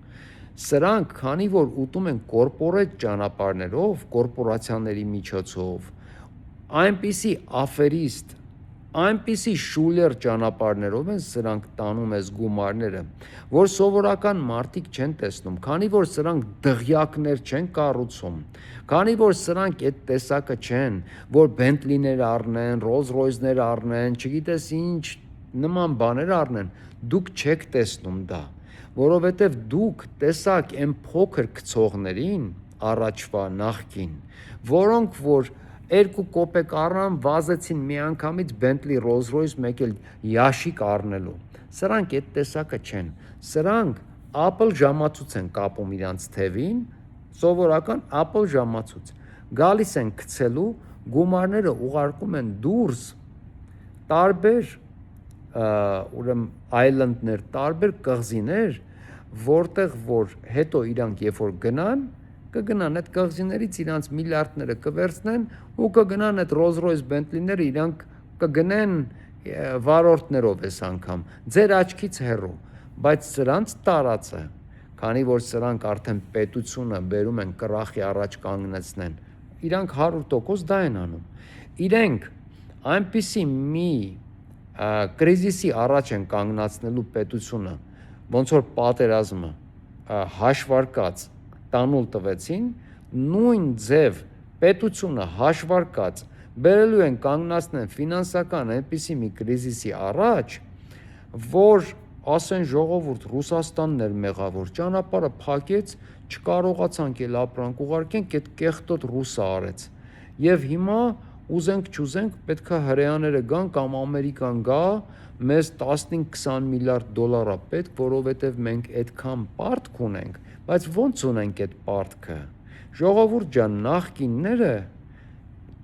Սրանք, քանի որ ուտում են կորպորետ ճանապարհներով, կորպորացիաների միջոցով, այնպիսի աֆերիստ, այնպիսի շուլեր ճանապարհներով են սրանք տանում այս գումարները, որ սովորական մարդիկ չեն տեսնում, քանի որ սրանք դղյակներ չեն կառուցում, քանի որ սրանք այդ տեսակը չեն, որ Bentley-ներ առնեն, Rolls-Royce-ներ առնեն, չգիտես ինչ նման բաներ առնեն, դուք չեք տեսնում դա, որովհետև դուք տեսակ այն փոքր գցողներին առաջվա նախկին, որոնք որ 2 կոպեկ առան, վազեցին միանգամից Bentley, Rolls-Royce, մեկ էլ յաշիկ առնելու։ Սրանք այդ տեսակը չեն։ Սրանք Apple ժամացույց են կապում իրանց թևին, սովորական Apple ժամացույց։ Գալիս են գցելու, գումարները ուղարկում են դուրս տարբեր ուրեմն island-ներ, տարբեր կղզիներ, որտեղ որ հետո իրանք երբ որ կգնան այդ կղզիներից իրանց միլիարդները կվերցնեն ու կգնան այդ Rolls-Royce Bentley-ները իրանք կգնեն վարորդներով այս անգամ, ձեր աչքից հեռու, բայց սրանց տարածը, քանի որ սրանք արդեն պետությունը բերում են կռախի առաջ կանգնեցնեն, իրանք 100% դա են անում։ Իրենք այնպիսի մի կրիզիսի առաջ են կանգնացնելու պետությունը, ոնց որ պատերազմը հաշվարկած տանուլ տվեցին, նույն ձև պետությունը հաշվարկած բերելու են կանգնացնեն ֆինանսական այնպիսի մի կրիզիսի առաջ, որ ասեն ժողովուրդ Ռուսաստանն էր մեղավոր, ճանապարհը փակեց, չկարողացանք էլ ապրանք ուղարկենք, այդ կեղտոտ ռուսը արեց։ Եվ հիմա ուզենք չուզենք պետքա հրեաները գան կամ Ամերիկան գա, մեզ 15-20 միլիարդ դոլար է պետք, որովհետև մենք այդքան պարտք ունենք, բայց ոնց ունենք այդ պարտքը։ Ժողովուրդ ջան, նախկինները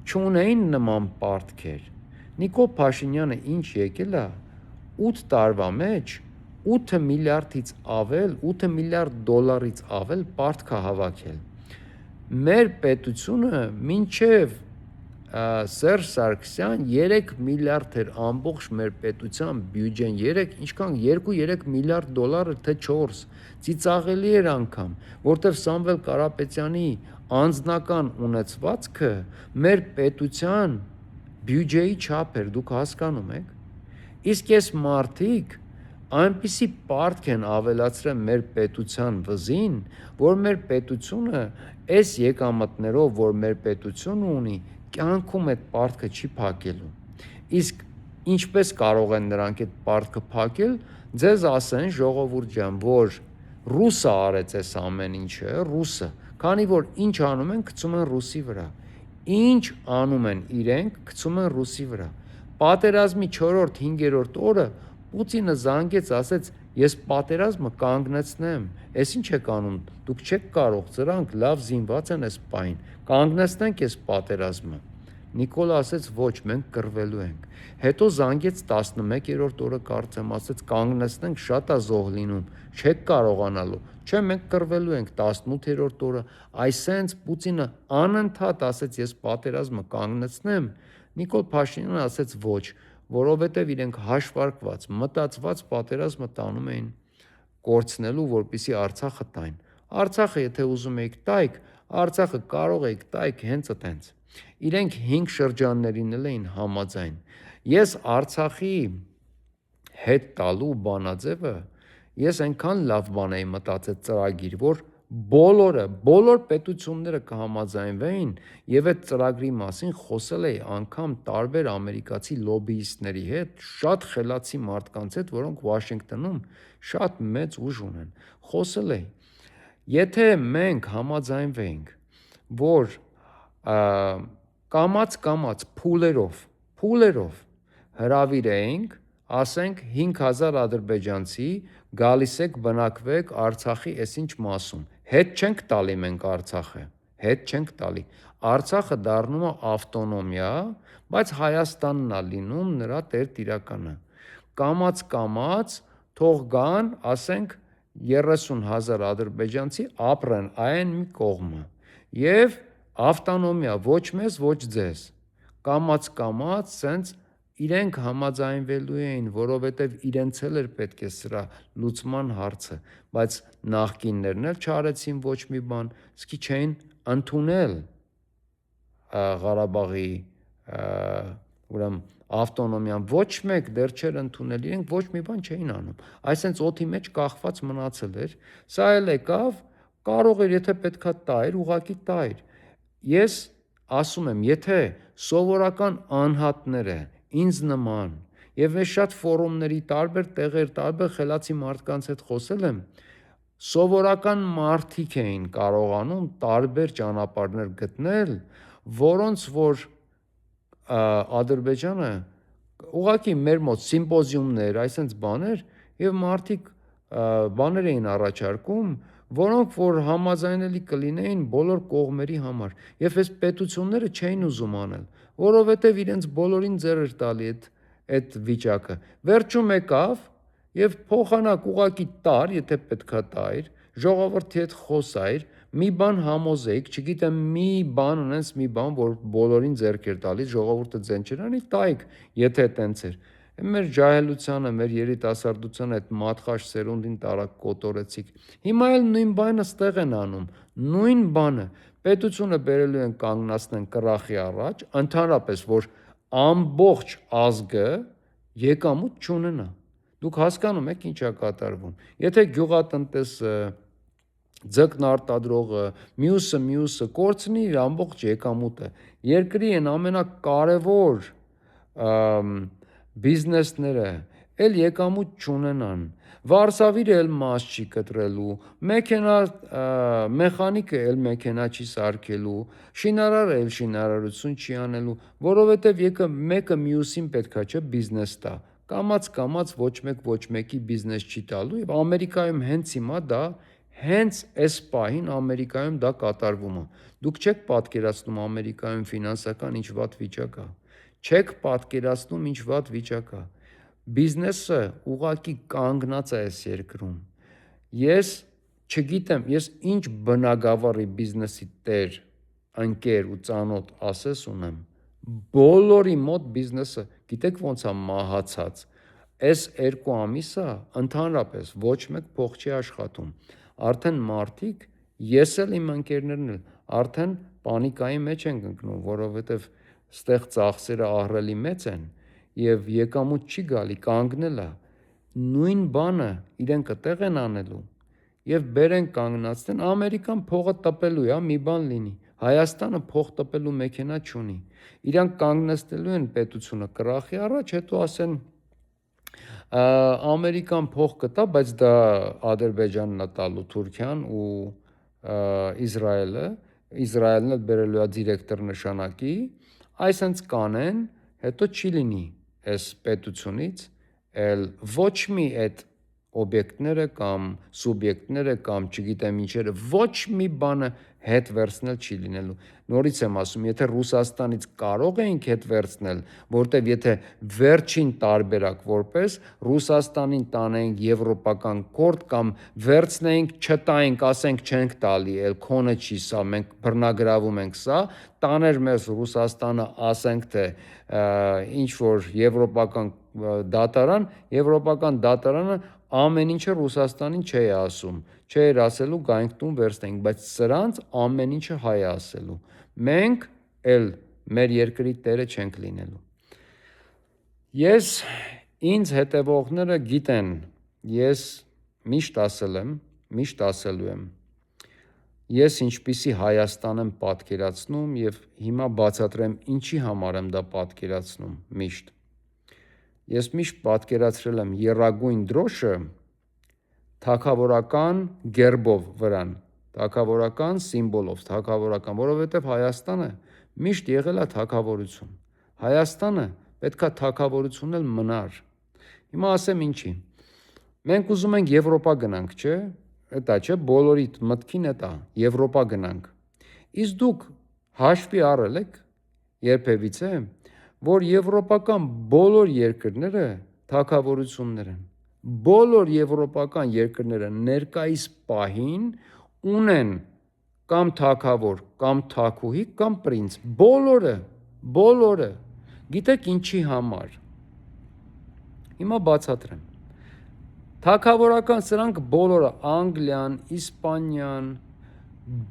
չունեին նման պարտքեր։ Նիկոլ Փաշինյանը ինչ եկել է 8 տարվա մեջ 8 միլիարդից ավել, 8 միլիարդ դոլարից ավել պարտք է հավաքել։ Մեր պետությունը մինչև Սերժ Սարգսյան 3 միլիարդ էր ամբողջ մեր պետության բյուջեն, ինչքան 2-3 միլիարդ դոլարը թե 4, ծիծաղելի էր անգամ, որտեվ Սամվել Կարապետյանի անձնական ունեցվածքը մեր պետության բյուջեի չափ էր, դուք հասկանում եք։ Իսկ այս մարդիկ այնպիսի պարտք են ավելացրել մեր պետության վզին, որ մեր պետությունը այս եկամտներով, որ մեր պետությունը ունի, կյանքում այդ պարտքը չի փակելու։ Իսկ ինչպես կարող են նրանք այդ պարտքը փակել, ձեզ ասեն ժողովուրդ ջան, որ ռուսը արեց այս ամեն ինչը, ռուսը, քանի որ ինչ անում են, գցում են ռուսի վրա։ Ինչ անում են իրենք, գցում են ռուսի վրա։ Պատերազմի 4-րդ, 5-րդ օրը Պուտինը զանգեց, ասեց, ես պատերազմը կանգնեցնեմ։ Էս ինչ եք անում, դուք չեք կարող, սրանք լավ զինված են այս պահին, կանգնեցնենք այս պատերազմը։ Նիկոլը ասեց, ոչ, մենք կռվելու ենք։ Հետո զանգեց 11-րդ օրը կարծեմ, ասեց, կանգնեցնենք, շատ է զոհ լինում, չեք կարողանալու։ Չէ, մենք կռվելու ենք 18-րդ օրը, այսենց Պուտինը անընդհատ ասեց, ես պատերազմը կանգնեցնեմ։ Նիկոլ Փաշինյանը ասեց, ոչ, որովհետև իրենք հաշվարկված, մտածված պատերազմը տանում էին կորցնելու, որպեսզի Արցախը տային։ Արցախը եթե ուզում եք տայք, Արցախը կարող եք տայք հենց այտենց։ Իրենք 5 շրջաններին էլ էին համաձայն։ Ես Արցախի հետ տալու բանաձևը, ես այնքան լավ բան էի մտածել ծրագիր, որ բոլոր պետությունները կհամաձայնվեին եւ այդ ծրագրի մասին խոսել էի անգամ տարբեր ամերիկացի լոբիիստների հետ, շատ խելացի մարդկանց հետ, որոնք Վաշինգտոնում շատ մեծ ուժ ունեն։ Խոսել էի։ Եթե մենք համաձայնվեինք, որ կամաց փուլերով հրավիրեինք, ասենք 5000 ադրբեջանցի գալիս եք բնակվեք Արցախի այսինչ մասում։ Հետ չենք տալի մենք Արցախը, հետ չենք տալի։ Արցախը դառնում է ավտոնոմիա, բայց Հայաստանն է լինում նրա տերտիրականը։ Կամաց թող գան, ասենք 30,000 ադրբեջանցի ապրեն այն մի կողմը եւ ավտոնոմիա ոչ մեզ, ոչ ձեզ։ Կամաց սենց իրենք համաձայնվելու էին, որովհետև իրենց էլ էր պետք է սրա լուծման հարցը, բայց նախկիններն էլ չարեցին ոչ մի բան, սկի չէին ընդունել Ղարաբաղի ուրեմն ավտոնոմիան, ոչ մեկ դեռ չէր ընդունել, իրենք ոչ մի բան չէին անում, այսինքն օդի մեջ կախված մնացել էր, սա էլ եկավ, կարող էր, եթե պետքա տայր, ուղակի տայր։ Ես ասում եմ, եթե սովորական անհատները ինձ նման եւ ես շատ ֆորումների տարբեր տեղեր, տարբեր խելացի մարդկանց հետ խոսել եմ, սովորական մարդիկ էին կարողանում տարբեր ճանապարհներ գտնել, որոնց որ Ադրբեջանը ուղղակի մեր մոտ սիմպոզիումներ, այսինքն բաներ եւ մարդիկ բաներ էին առաջարկում, որոնք որ համաձայնելի կլինեին բոլոր կողմերի համար եւ այս պետությունները չէին ուզում անել, որովհետեւ իրենց բոլորին ձեռ էր տալի այդ վիճակը։ Վերջում եկավ եւ փոխանակ ուղակի տար, եթե պետքա տայր, ժողովրդի հետ խոսայր, մի բան համոզեիք, չգիտեմ, մի բան ունես, մի բան, որ բոլորին ձեռք էր տալիս, ժողովուրդը ձեն չրանի, տայք, եթե տենց էր։ Մեր ջահելությանը, մեր երիտասարդությանը այդ մատխաշ սերունդին տարակ կոտորեցիք։ Հիմա էլ նույն բանը ստեղ են անում, նույն բանը։ Պետությունը բերելու են կանգնացնեն կրախի առաջ, ընդհանրապես, որ ամբողջ ազգը եկամուտ չունենա։ Դուք հասկանում եք ինչ է կատարվում։ Եթե գյուղատնտեսը ձկն արտադրողը, մյուսը կորցնի իր ամբողջ եկամուտը։ Երկրի են ամենակարևոր բիզնեսները էլ եկամուտ չունենան։ Վարսավիրը էլ մաս չի կտրելու, մեխանիկը էլ մեքենա չի սարքելու, շինարարը էլ շինարարություն չի անելու, որովհետև մեկը մյուսին պետքա չէ բիզնես տա։ Կամաց ոչ մեկի բիզնես չի տալու եւ Ամերիկայում հենց հիմա դա հենց այս պահին Ամերիկայում դա կատարվում է։ Դուք չեք պատկերացնում Ամերիկայում ֆինանսական ինչ վատ վիճակ է։ Չեք պատկերացնում ինչ վատ վիճակ է։ Բիզնեսը ուղակի կանգնած է այս երկրում։ Ես չգիտեմ, ես ինչ բնագավառի բիզնեսի տեր, ընկեր ու ծանոթ ասես ունեմ։ Բոլորի մոտ բիզնեսը, գիտեք ոնց է մահացած։ Այս 2 ամիսը ընդհանրապես ոչ մեկ փող չի աշխատում։ Արդեն մարդիկ, ես էլ իմ ընկերներն էլ արդեն պանիկայի մեջ են ընկնում, որովհետև ստեղ ծախսերը ահռելի մեծ են եւ եկամուտ չի գալի, կանգնել է։ Նույն բանը իրենք այդտեղ են անելու եւ բերեն կանգնացնեն, Ամերիկան փողը տպելու է, մի բան լինի։ Հայաստանը փող տպելու մեքենա չունի։ Իրանք կանգնեցնելու են պետությունը կրախի առաջ, հետո ասեն Ամերիկան փող կտա, բայց դա Ադրբեջանն է տալու Թուրքիան ու Իսրայելն էլ բերելու է դիրեկտոր նշանակի, այսինքն կանեն, հետո չի լինի այս պետությունից էլ ոչ մի այդ օբյեկտները կամ սուբյեկտները կամ չգիտեմ ինչերը ոչ մի բանը հետ վերցնել չի լինելու։ Նորից եմ ասում, եթե Ռուսաստանից կարող էինք հետ վերցնել, որտեվ եթե վերջին տարբերակ որպես Ռուսաստանին տանեինք եվրոպական կորտ կամ վերցնեինք, չտայինք, ասենք չենք տալի, էլ քոնը չի սա, մենք բռնագրավում ենք սա, տաներ մեզ Ռուսաստանը, ասենք թե ինչ որ եվրոպական դատարանը ամեն ինչը Ռուսաստանին չէ ասում, չէր ասելու գայինք տուն վերցնենք, բայց սրանց ամեն ինչը հայ է ասելու։ Մենք էլ մեր երկրի տերը չենք լինելու։ Ինձ հետևողները գիտեն, ես միշտ ասել եմ, միշտ ասելու եմ, ես ինչպիսի Հայաստան եմ պատկերացնում եւ հիմա բացատրեմ ինչի համար եմ դա պատկերացնում միշտ։ Ես միշտ պատկերացրել եմ եռագույն դրոշը թագավորական գերբով վրան, թագավորական սիմվոլով, որովհետև Հայաստանը միշտ եղել է թագավորություն։ Հայաստանը պետքա թագավորություն էլ մնար։ Հիմա ասեմ ինչի։ Մենք ուզում ենք Եվրոպա գնանք, չէ՞։ Էտա չէ, բոլորի մտքին էտա, Եվրոպա գնանք։ Իսկ դուք հաշվի առել եք երբևիցե, որ եվրոպական բոլոր երկրները թագավորություններ են։ Բոլոր եվրոպական երկրները ներկայիս պահին ունեն կամ թագավոր, կամ թագուհի, կամ պրինց, բոլորը, գիտեք ինչի համար։ Հիմա բացատրեմ։ Թագավորական սրանք բոլորը, Անգլիան, Իսպանիան,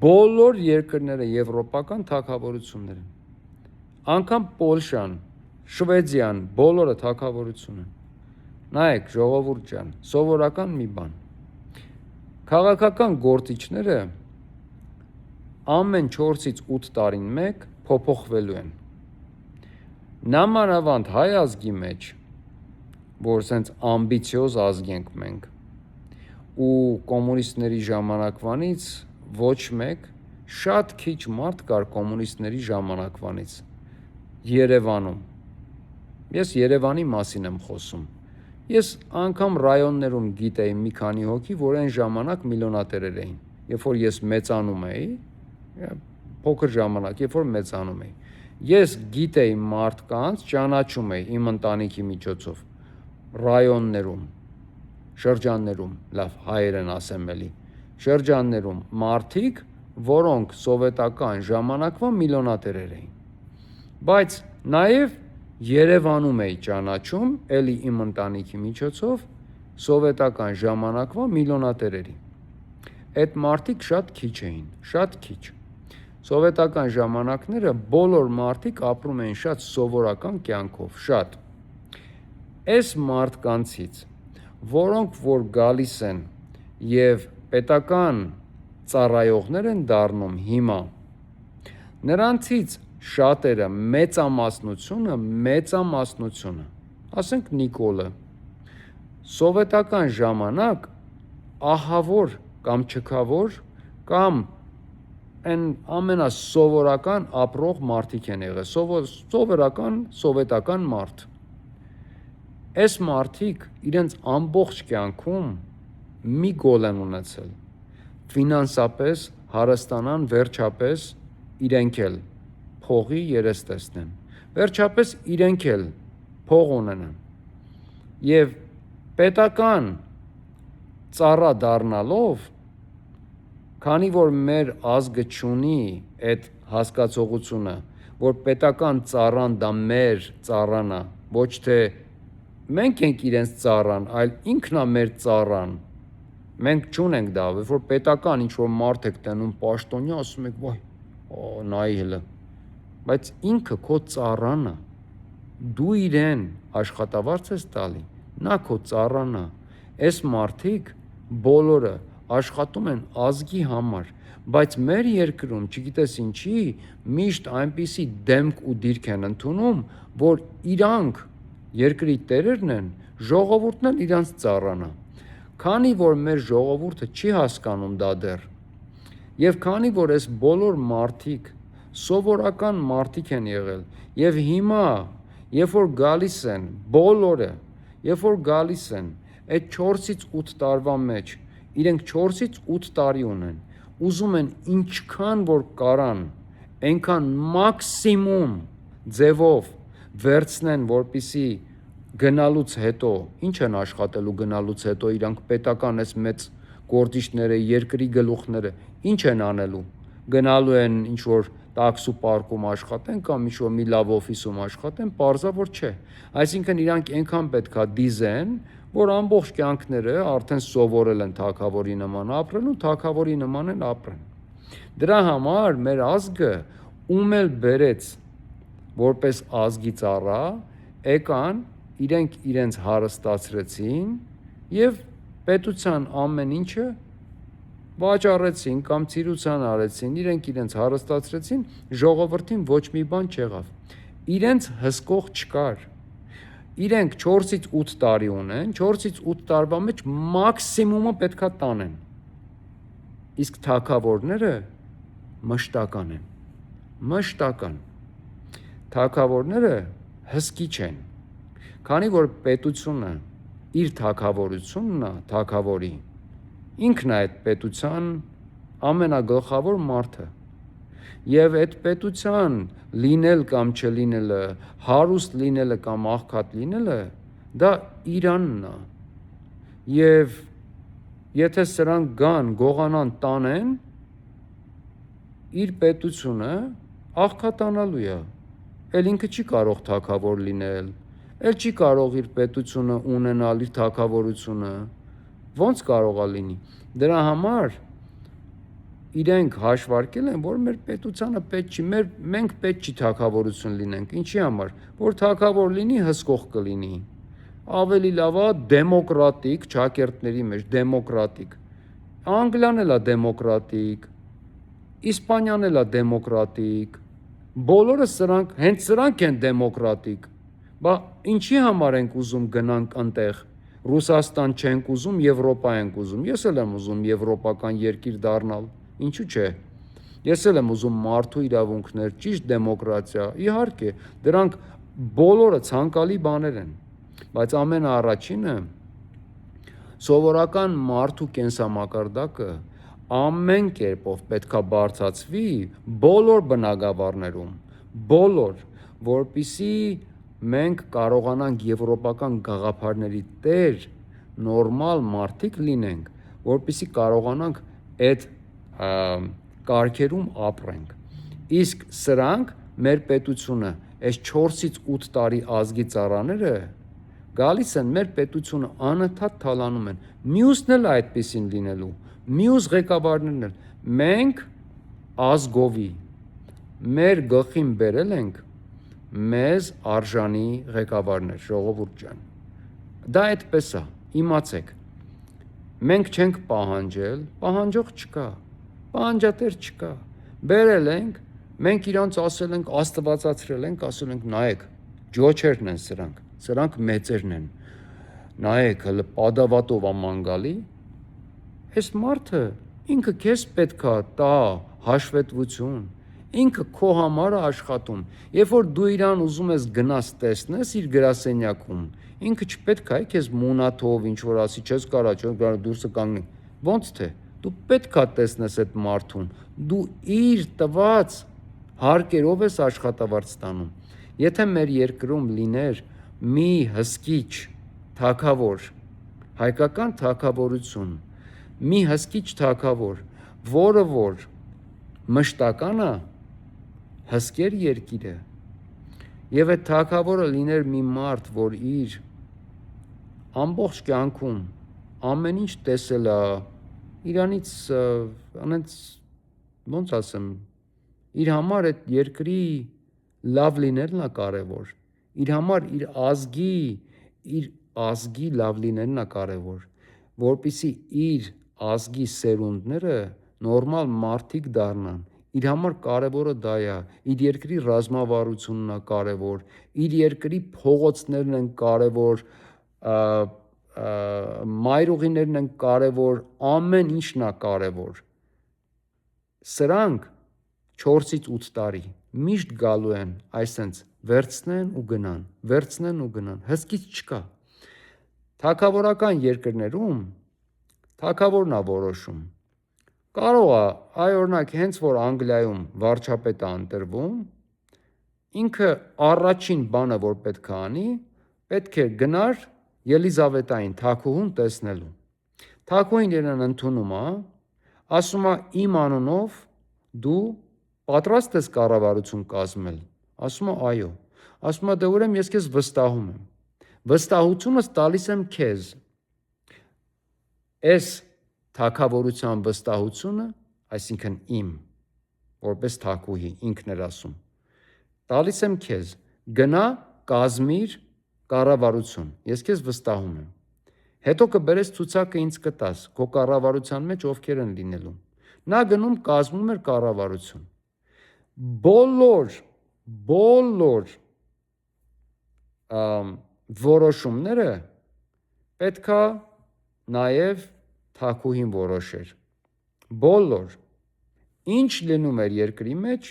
բոլոր երկրները եվրոպական թագավորություններ են։ Անգամ Պոլշան, Շվեդիան, բոլորը թագավորություն են։ Նայեք, ժողովուրդ ջան, սովորական մի բան։ Քաղաքական գործիչները ամեն 4-ից 8 տարին մեկ փոփոխվելու են։ Նամանավանդ հայ ազգի մեջ, որ սենց ամբիցիոզ ազգ ենք մենք, ու կոմունիստների ժամանակվանից ոչ մեկ, շատ քիչ մարդ կար կոմունիստների ժամանակվանից Երևանում։ Ես Երևանի մասին եմ խոսում։ Ես անգամ ռայոններում գիտեի մի քանի հոգի, որ այն ժամանակ միլիոնատերեր էին։ Երբ որ ես մեծանում էի, փոքր ժամանակ, երբ որ մեծանում էի, ես գիտեի մարդկանց, ճանաչում էի իմ ընտանիքի միջոցով ռայոններում, շրջաններում, լավ հայերեն ասեմ էլի, շրջաններում մարդիկ, որոնք սովետական ժամանակվա միլիոնատերեր էին։ Բայց նաև Երևանում էի ճանաչում, էլի իմ ընտանիքի միջոցով սովետական ժամանակվա միլիոնատերերի։ Այդ մարդիկ շատ քիչ էին, շատ քիչ։ Սովետական ժամանակները բոլոր մարդիկ ապրում էին շատ սովորական կյանքով, շատ։ Այս մարդկանցից, որոնք որ գալիս են եւ պետական ծառայողներ են դառնում հիմա, նրանցից շատերը մեծամասնությունը, ասենք Նիկոլը, սովետական ժամանակ ահավոր կամ չքավոր կամ այն ամենասովորական ապրող մարդիկ են եղել, սովորական սովետական մարդ։ Այս մարդիկ իրենց ամբողջ կյանքում մի գոլ են ունեցել, ֆինանսապես հարստանան վերջապես իրենք էլ փողի երես տեսնեն, վերջապես իրենք էլ փող ունենան եւ պետական ծառա դառնալով, քանի որ մեր ազգը չունի այդ հասկացողությունը, որ պետական ծառան դա մեր ծառան է, ոչ թե մենք ենք իրենց ծառան, այլ ինքն է մեր ծառան, մենք չունենք դա, որ պետական ինչ-որ մարդ եք տենում պաշտոնյա, ասում եք, վայ, նայի հլը, բայց ինքը քո ծառան է, դու իրեն աշխատավարձ ես տալի, նա քո ծառան է, այս մարդիկ բոլորը աշխատում են ազգի համար, բայց մեր երկրում, չգիտես ինչի, միշտ այնպիսի դեմք ու դիրք են ընդունում, որ իրանք երկրի տերերն են, ժողովուրդն էլ իրանց ծառան է, քանի որ մեր ժողովուրդը չի հասկանում դա դեռ, եւ քանի որ այս բոլոր մարդիկ սովորական մարդիկ են եղել եւ հիմա երբ որ գալիս են բոլորը, երբ որ գալիս են այդ 4-ից 8 տարվա մեջ, իրենք 4-ից 8 տարի ունեն, ուզում են ինչքան որ կարան, այնքան մաքսիմում ձևով վերցնեն, որպիսի գնալուց հետո, ինչ են աշխատելու գնալուց հետո, իրանք պետական այս մեծ գործիչները, երկրի գլուխները, ինչ են անելու, գնալու են ինչ-որ տաքսու պարկում աշխատեն կամ ինչ-որ մի լավ օֆիսում աշխատեն, պարզա որ չէ, այսինքն իրանք այնքան պետքա դիզեն, որ ամբողջ կյանքները արդեն սովորել են թագավորի նման ապրել ու թագավորի նման են ապրեն։ Դրա համար մեր ազգը ում էլ բերեց որպես ազգի ծառա, եկան, իրենք իրենց հարստացրեցին եւ պետության ամեն ինչը վաճառեցին կամ ծիրուցան արեցին, իրենք իրենց հարստացրեցին, ժողովրդին ոչ մի բան չեղավ, իրենց հսկող չկար, իրենք 4-ից 8 տարի ունեն, 4-ից 8 տարվա մեջ մաքսիմումը պետքա տանեն, իսկ թագավորները մշտական են, մշտական, թագավորները հսկիչ են, քանի որ պետությունը իր թագավորությունն է, թագավորի, ինքն է այդ պետության ամենագլխավոր մարդը, Եվ այդ պետության լինել կամ չլինելը, հարուստ լինելը կամ աղքատ լինելը, դա Իրանն է։ Եվ եթե սրանք գան, գողանան, տանեն, իր պետությունը աղքատանալու է։ Էլ ինքը չի կարող թագավոր լինել, էլ չի կարող իր պետությունը ունենալ, իր թագավորությունը։ Ոնց կարող է լինի։ Դրա համար իրենք հաշվարկել են, որ մեր պետությանը պետք չի, մենք պետք չի թագավորություն լինենք։ Ինչի համար, որ թագավոր լինի, հսկող կլինի։ Ավելի լավ է դեմոկրատիկ, ճակերտների մեջ դեմոկրատիկ։ Անգլիան էլ է դեմոկրատիկ, Իսպանիան էլ է դեմոկրատիկ, բոլորը սրանք, հենց սրանք են դեմոկրատիկ։ Բա ինչի համար ենք ուզում գնանք այնտեղ, Ռուսաստան չենք ուզում, Եվրոպա ենք ուզում։ Ես էլ եմ ուզում եվրոպական երկիր դառնալ, ինչու՞ չէ։ Ես էլ եմ ուզում մարդու իրավունքներ, ճիշտ դեմոկրատիա, իհարկե, դրանք բոլորը ցանկալի բաներ են, բայց ամենաառաջինը սովորական մարդու կենսամակարդակը ամեն կերպով պետքա բարձրացվի բոլոր բնագավառներում, բոլոր, որպիսի մենք կարողանանք եվրոպական գաղափարների տեր նորմալ մարդիկ լինենք, որպիսի կարողանանք այդ կարգերում ապրենք։ Իսկ սրանք մեր պետությունը, այս 4-ից 8 տարի ազգի ծառաները գալիս են մեր պետությունը անընդհատ թալանում են։ Մյուսն էլ այդպեսին լինելու, մյուս ղեկավարներն էլ։ Մենք ազգովի մեր գլխին բերել ենք մեզ արժանի ղեկավարներ, ժողովուրդ ջան։ Դա այդպես է, իմացեք։ Մենք չենք պահանջել, պահանջող չկա, պահանջատեր չկա։ Բերել ենք, մենք իրանց ասել ենք, աստվածացրել ենք, ասել ենք նայեք, ջոչերն են սրանք մեծերն են։ Նայեք, հələ պատավատով աման գալի։ Այս մարդը ինքը քեզ պետքա տա հաշվետվություն, ինքը քո համար է աշխատում։ Երբ որ դու իրան ուզում ես գնաս տեսնես իր գրասենյակում, ինքը չպետք է քեզ մունաթով ինչ որ ասի, չես կարա դուրսը կանգնի։ Ոնց թե դու պետքա տեսնես այդ մարդուն, դու իր տված հարկերով ես աշխատավարձ ստանում։ Եթե մեր երկրում լիներ մի հսկիչ թագավոր, հայկական թագավորություն, մի հսկիչ թագավոր, որը որ մշտական է, հսկեր երկիրը, եւ այդ թագավորը լիներ մի մարդ, որ իր ամբողջ կյանքում ամեն ինչ տեսել է, իրանից անենց ոնց ասեմ, իր համար այդ երկրի լավ լինելն է կարևոր, իր համար իր ազգի լավ լինելն է կարևոր, որպեսզի իր ազգի սերունդները նորմալ մարդիկ դառնան։ Իր համար կարևորը դա է, իր երկրի ռազմավարությունն է կարևոր, իր երկրի փողոցներն են կարևոր, մայրուղիներն են կարևոր, ամեն ինչն է կարևոր։ Սրանք 4-ից 8 տարի միշտ գալու են, այսենց վերցնեն ու գնան, վերցնեն ու գնան, հսկից չկա։ Թագավորական երկրներում թագավորն է որոշում։ Կարող է, այ օրինակ, հենց որ Անգլիայում վարչապետը ընտրվում, ինքը առաջին բանը, որ պետք է անի, պետք է գնար Ելիզավետային թագուհուն տեսնելու։ Թագուհին իրեն ընդունում է, ասում է իմ անունով դու պատրաստ ես կառավարություն կազմել։ Ասում է այո։ Ասում է դե ուրեմն ես քեզ վստահում եմ։ Վստահությունս տալիս եմ քեզ։ Այս թագավորության վստահությունը, այսինքն իմ, որպես թագուհի, ինքն էր ասում, տալիս եմ քեզ, գնա կազմիր կառավարություն, ես քեզ վստահում եմ։ Հետո կբերես ցուցակը ինձ կտաս, քո կառավարության մեջ ովքեր են լինելու։ Նա գնում կազմում էր կառավարություն։ Բոլոր որոշումները պետքա նաև թագուհին որոշեր։ Բոլոր ինչ լինում էր երկրի մեջ,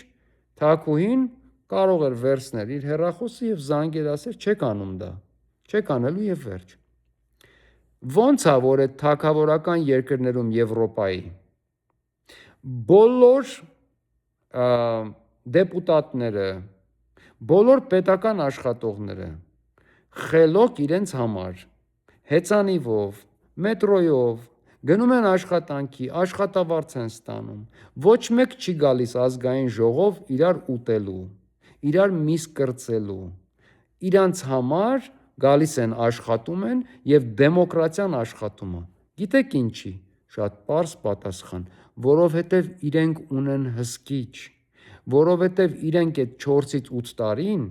թագուհին կարող էր վերցնել իր հեռախոսը եւ զանգեր ասել չեք անում դա, չեք անելու եւ վերջ։ Ոնց է որ այդ թագավորական երկրներում Եվրոպայի բոլոր դեպուտատները, բոլոր պետական աշխատողները խելոք իրենց համար հեծանիվով, մետրոյով գնում են աշխատանքի, աշխատավարձ են ստանում, ոչ մեկ չի գալիս ազգային ժողով իրար ուտելու, իրար միս կրծելու, իրանց համար գալիս են աշխատում են և դեմոկրատիան աշխատում է, գիտեք ինչի, շատ պարզ պատասխան, որովհետև իրենք ունեն հսկիչ, որովհետև իրենք այդ 4-ից 8 տարին,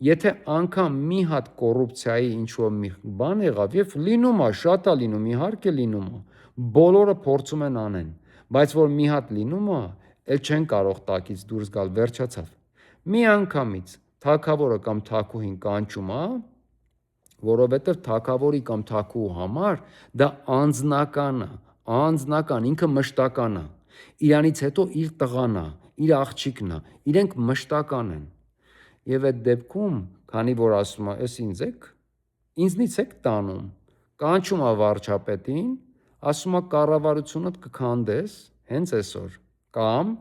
եթե անգամ մի հատ կոռուպցիայի ինչ-որ մի բան եղավ, և լինում է, շատ է լինում, իհարկե լինում է, բոլորը փորձում են անեն, բայց որ մի հատ լինում է, էլ չեն կարող տակից դուրս գալ, վերջացավ։ Մի անգամից թագավորը կամ թագուհին կանչում է, որովհետև թագավորի կամ թագուհու համար դա անձնական է, անձնական, ինքը մշտական է, իրանից հետո իր տղան է, իր աղջիկն է, իրենք մշտական են։ Եվ այդ դեպքում, քանի որ ասում է, «Էս ինձնից եք տանում», կանչում է վարչապետին, ասում է կառավարությունդ կքանդես հենց այսօր, կամ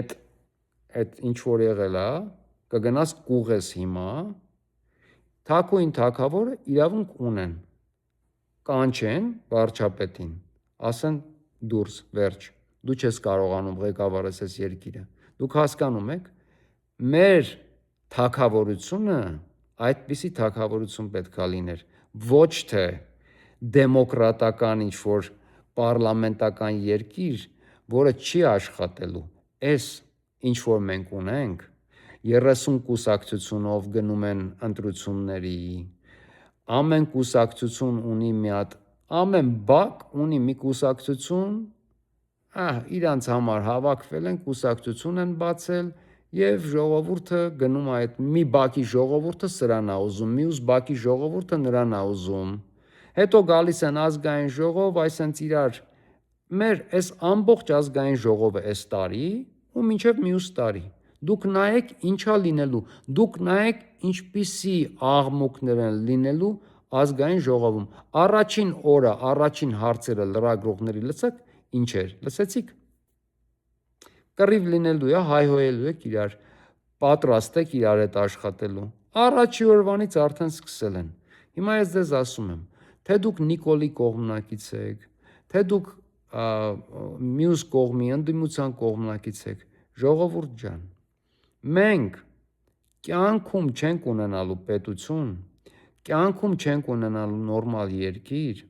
այդ ինչ որ եղել է, կգնաս կուղես հիմա, թագուհին թագավորը իրավունք ունեն, կանչեն վարչապետին, ասեն դուրս, վերջ, դու չես կարողանում ղեկավարես այս երկիրը, դուք հասկանում եք, մեր թագավորությունը այդպիսի թագավորություն պետք է լիներ, ոչ թե դեմոկրատական ինչ-որ պարլամենտական երկիր, որը չի աշխատելու, այս ինչ-որ մենք ունենք, 30 կուսակցությունով գնում են ընտրությունների, ամեն կուսակցություն ունի մի հատ, ամեն բակ ունի մի կուսակցություն, իրանց համար հավաքվել են, կուսակցություն են բացել, և ժողովուրդը գնում է այդ մի բակի ժողովուրդը սրան է ուզում, մյուս բակի ժողովուրդը նրան է ուզում, հետո գալիս են ազգային ժողով, այսենց իրար, մեր այս ամբողջ ազգային ժողովը այս տարի ու մինչև մյուս տարի, դուք նայեք ինչա լինելու, դուք նայեք ինչպիսի աղմուկներ են լինելու ազգային ժողովում, առաջին օրը, առաջին հարցերը լրագրողների լսեք, ինչ էր, լսեցիք, կռիվ լինելու է, հայհոյելու եք իրար, պատրաստ եք իրար հետ աշխատելու, առաջի օրվանից արդեն սկսել են, հիմա ես ձեզ ասում եմ, թե դուք Նիկոլի կողմնակից եք, թե դուք մյուս կողմի ընդդիմության կողմնակից եք, ժողովուրդ ջան, մենք կյանքում չենք ունենալու պետություն, կյանքում չենք ունենալու նորմալ երկիր,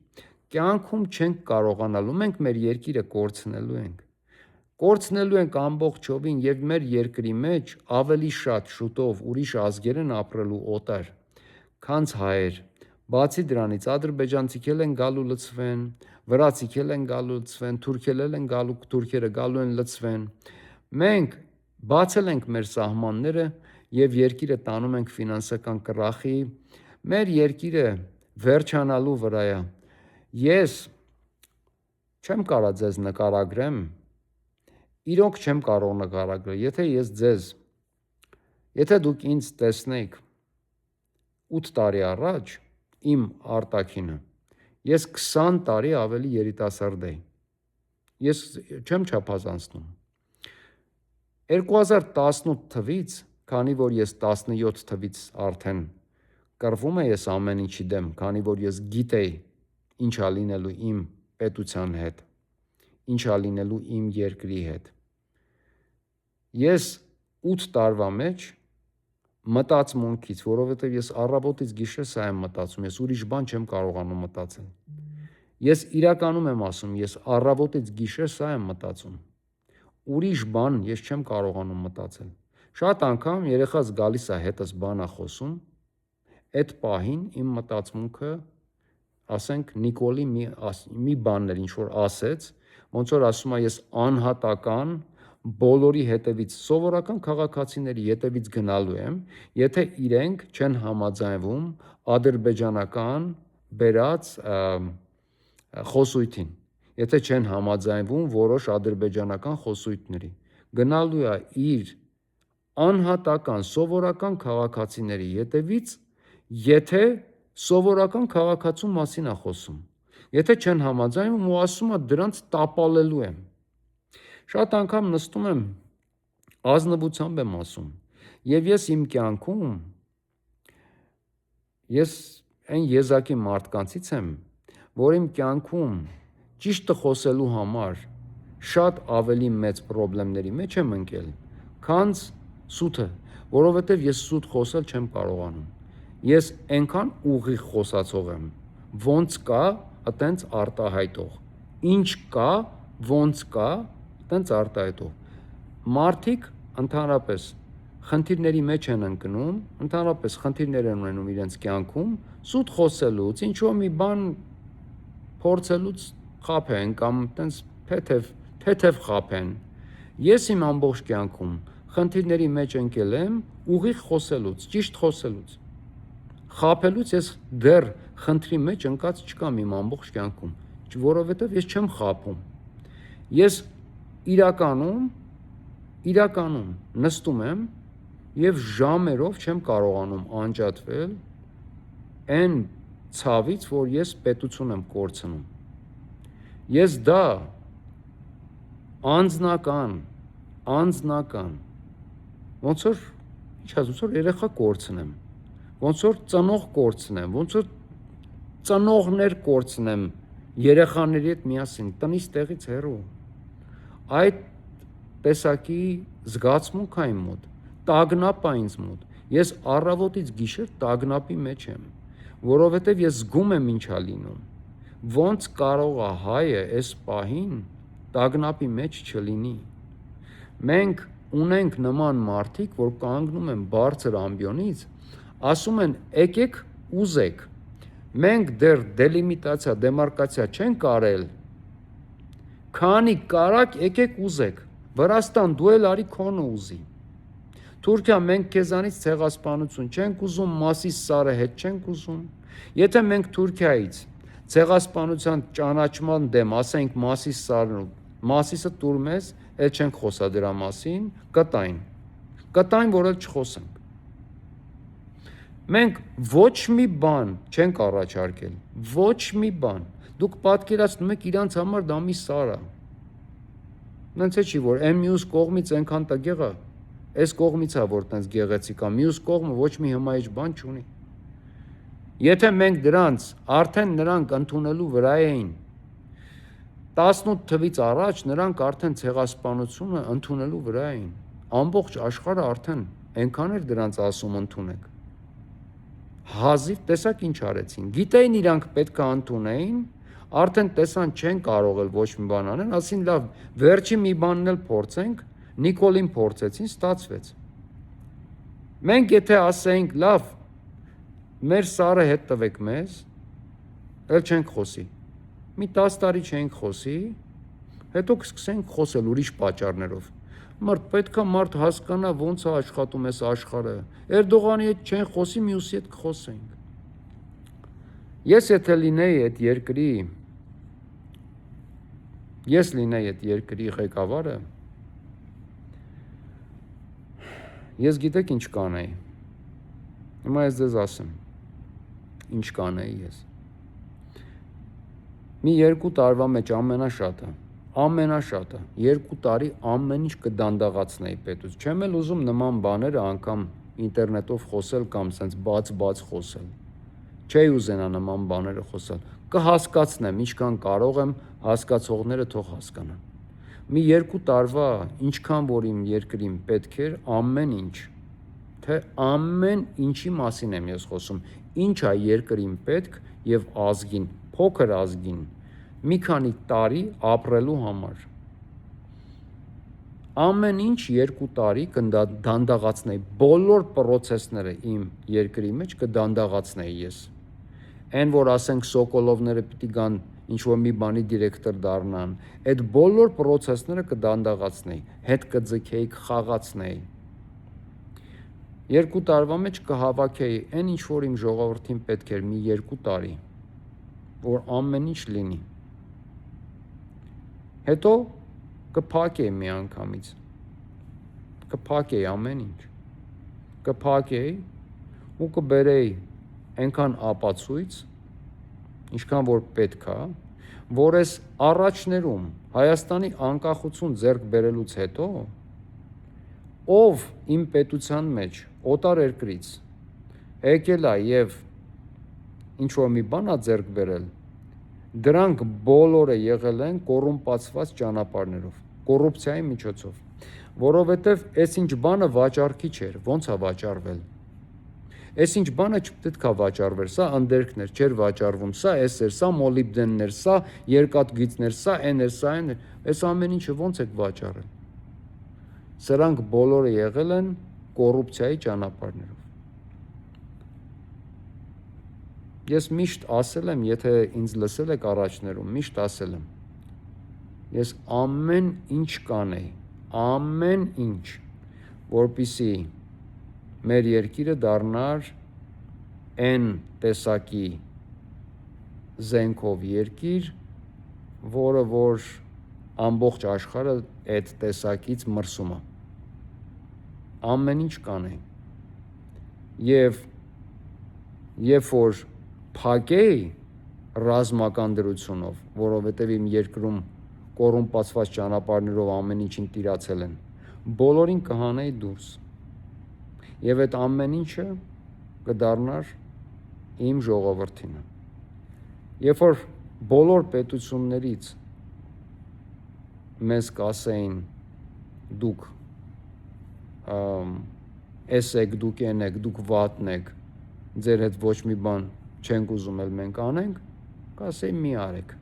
կյանքում չենք կարողանալու, մենք մեր երկիրը կորցնելու ենք ամբողջովին և մեր երկրի մեջ ավելի շատ շուտով ուրիշ ազգեր են ապրելու օտար, քան հայեր, բացի դրանից ադրբեջանցիք էլ են գալու լցվեն, վրացիք էլ են գալու լցվեն, թուրքերը գալու են լցվեն, մենք բացել ենք մեր սահմանները և երկիրը տանում ենք ֆինանսական կռախի, մեր երկիրը վերջանալու վրա է, ես չեմ կարող ձեզ նկարագրեմ, իրոք չեմ կարող նկարագրել, եթե դուք ինձ տեսնեիք 8 տարի առաջ, իմ արտաքինը, ես 20 տարի ավելի երիտասարդ էի, ես չեմ չափազանցնում, 2018 թվից, քանի որ ես 17 թվից արդեն կռվում եմ ես ամեն ինչի դեմ, քանի որ ես գիտեի ինչա լինելու իմ պետության հետ, ինչա լինելու իմ երկրի հետ, ես 8 տարվա մեջ մտածմունքից, որովհետև ես առավոտից գիշեր սա եմ մտածում, ես ուրիշ բան չեմ կարողանում մտածել, ես իրականում եմ ասում, ես առավոտից գիշեր սա եմ մտածում, ուրիշ բան ես չեմ կարողանում մտածել, շատ անգամ երեխաս գալիս է հետս բան է խոսում, այդ պահին իմ մտածմունքը, ասենք Նիկոլի մի բաններ ինչ-որ ասեց, ոնց որ ասում է ես անհատական բոլորի հետևից, սովորական քաղաքացիների հետևից գնալու եմ, եթե իրենք չեն համաձայնվում ադրբեջանական բերած խոսույթին, եթե չեն համաձայնվում որոշ ադրբեջանական խոսույթների, գնալու է իր անհատական, սովորական քաղաքացիների հետևից, եթե սովորական քաղաքացու մասին է խոսում, եթե չեն համաձայնում ու ասում է դրանց տապալելու եմ, շատ անգամ նստում եմ Ազնվությամբ եմ ասում։ Եվ ես իմ կյանքում ես այն եզակի մարդկանցից եմ, որ իմ կյանքում ճիշտը խոսելու համար շատ ավելի մեծ խնդիրների մեջ եմ ընկել, քան սուտը, որովհետև ես սուտ խոսել չեմ կարողանում։ Ես այնքան ուղիղ խոսացող եմ, ոնց կա, այտենց արտահայտող։ Ինչ կա, ոնց կա, այտենց արտահայտող։ Մարդիկ ընդհանրապես խնդիրների մեջ են ընկնում, ընդհանրապես խնդիրներ են ունենում իրենց կյանքում, սուտ խոսելուց, ինչ-որ մի բան փորձելուց խաբեն կամ այտենց թեթև խաբեն։ Ես իմ ամբողջ կյանքում խնդիրների մեջ ընկել եմ ուղիղ խոսելուց, ճիշտ խոսելուց։ Խաբելուց ես դեռ խնդրի մեջ ընկած չկամ իմ ամբողջ կյանքում, որովհետև ես չեմ խաբում։ Ես իրականում նստում եմ եւ ժամերով չեմ կարողանում անջատվել այն ցավից, որ ես պետություն եմ կորցնում։ Ես դա անձնական, ոնց որ երեխա կորցնեմ, ոնց որ ծնող կորցնեմ, ոնց որ ծնողներ կորցնեմ երեխաների հետ միասին, տնից տեղից հեռու։ Այդ տեսակի զգացմունք է իմ մոտ, տագնապ է ինձ մոտ։ Ես առավոտից գիշեր տագնապի մեջ եմ, որովհետև ես զգում եմ ինչա լինում։ Ոնց կարող է հայը այս պահին տագնապի մեջ չլինի։ Մենք ունենք նման մարդիկ, որ կանգնում են բարձր ամբիոնից, ասում են եկեք ուզեք։ Մենք դեռ դելիմիտացիա, դեմարկացիա չենք արել, քանի կարակ եկեք ուզեք։ Վրաստան դու էլ արի քոնը ուզի։ Թուրքիա մենք քեզանից ցեղասպանություն չենք ուզում, Մասիս Սարը հետ չենք ուզում։ Եթե մենք Թուրքիայից ցեղասպանության ճանաչման դեմ ասենք Մասիս Սարն ու Մասիսը տուր մեզ, էլ չենք խոսա դրա մասին, կտային, որ էլ չխոսենք։ Մենք ոչ մի բան չենք առաջարկել, ոչ մի բան։ Դուք պատկերացնում եք իրանց համար դա մի սար է։ Նենց է չի, որ այն մյուս կողմից այնքան տգեղ է, այս կողմից է, որ տենց գեղեցիկ է, մյուս կողմը ոչ մի հմայիչ բան չունի։ Եթե մենք դրանց արդեն նրանք ընդունելու վրա էին 18 թվից առաջ, նրանք արդեն ցեղասպանությունը ընդունելու վրա էին։ Ամբողջ աշխարհը արդեն այնքան էր դրանց ասում ընդունեք։ Հազիվ տեսակ ինչ արեցին։ Գիտեին իրանք պետք է ընդունեին, արդեն տեսան չեն կարող էլ ոչ մի բան անեն, ասին լավ, վերջի մի բանն էլ փորձենք, Նիկոլին փորձեցին, ստացվեց։ Մենք եթե ասեինք լավ, մեր սարը հետ տվեք մեզ, էլ չենք խոսի։ Մի 10 տարի չենք խոսի, հետո կսկսենք խոսել ուրիշ պատճառներով։ Պետք է մարդ հասկանա ոնց է աշխատում այս աշխարհը։ Էրդողանի հետ չեն խոսի, մյուսի հետ կխոսենք։ Ես լինեի այդ երկրի ղեկավարը, ես գիտեք ինչ կանեի։ Հիմա ես ձեզ ասեմ, ինչ կանեի ես։ Մի 2 տարվա մեջ ամենաշատը 2 տարի ամեն ինչ կդանդաղացնեի պետուց։ Չեմ էլ ուզում նման բաները անգամ ինտերնետով խոսել կամ սենց բաց խոսել։ Չէի ուզենա նման բաները խոսել։ Կհասկացնեմ, ինչքան կարող եմ, հասկացողները թող հասկանան։ Մի 2 տարվա ինչքան որ իմ երկրին պետք էր, ամեն ինչ, թե ամեն ինչի մասին եմ ես խոսում, ինչ է երկրին պետք եւ ազգին, փոքր ազգին մի քանի տարի ապրելու համար։ Ամեն ինչ 2 տարի կդանդաղացնեի, բոլոր պրոցեսները իմ երկրի մեջ կդանդաղացնեի ես։ Այն որ ասենք Սոկոլովները պիտի գան ինչ-որ մի բանի դիրեկտոր դառնան, այդ բոլոր պրոցեսները կդանդաղացնեի, հետ կձգեի, կխաղացնեի։ 2 տարվա մեջ կհավաքեի այն ինչ որ իմ ժողովրդին պետք էր մի 2 տարի, որ ամեն ինչ լինի։ Հետո կփակեի մի անգամից, կփակեի ամեն ինչ, կփակեի ու կբերեի այնքան ապացույց, ինչքան որ պետք է, որ այս առաջներում Հայաստանի անկախություն ձեռք բերելուց հետո ով իմ պետության մեջ օտար երկրից եկել է եւ ինչ որ մի բան է ձեռք բերել, դրանք բոլորը եղել են կոռումպացված ճանապարհներով, կոռուպցիայի միջոցով, որովհետեւ այս ինչ բանը վաճառքի չէր, ոնց է վաճառվել։ Այս ինչ բանը չպետք է վաճառվեր, սա անդերքներ չէր վաճառվում, սա էս էր, սա մոլիբդեններ, սա երկաթգիծներ, սա էն էր, սա այն էր, այս ամեն ինչը ոնց եք վաճառել։ Սրանք բոլորը եղել են կոռուպցիայի ճանապարհներով։ Ես միշտ ասել եմ, եթե ինձ լսել եք առաջներում, միշտ ասել եմ, ես ամեն ինչ կանեի, ամեն ինչ, որպեսզի մեր երկիրը դառնար այն տեսակի զենքով երկիր, որը որ ամբողջ աշխարհը այդ տեսակից մրսում է։ Ամեն ինչ կանեի։ Եվ երբ որ փակեի ռազմական դրությունով, որովհետև իմ երկրում կոռումպացված ճանապարհներով ամեն ինչին տիրացել են, բոլորին կհանեի դուրս։ Եվ այդ ամեն ինչը կդառնար իմ ժողովրդինը։ Երբ որ բոլոր պետություններից մեզ կասեին դուք էս եք, դուք են եք, դուք վատն եք, ձեր հետ ոչ մի բան չենք ուզում էլ մենք անենք, կասեի մի արեք։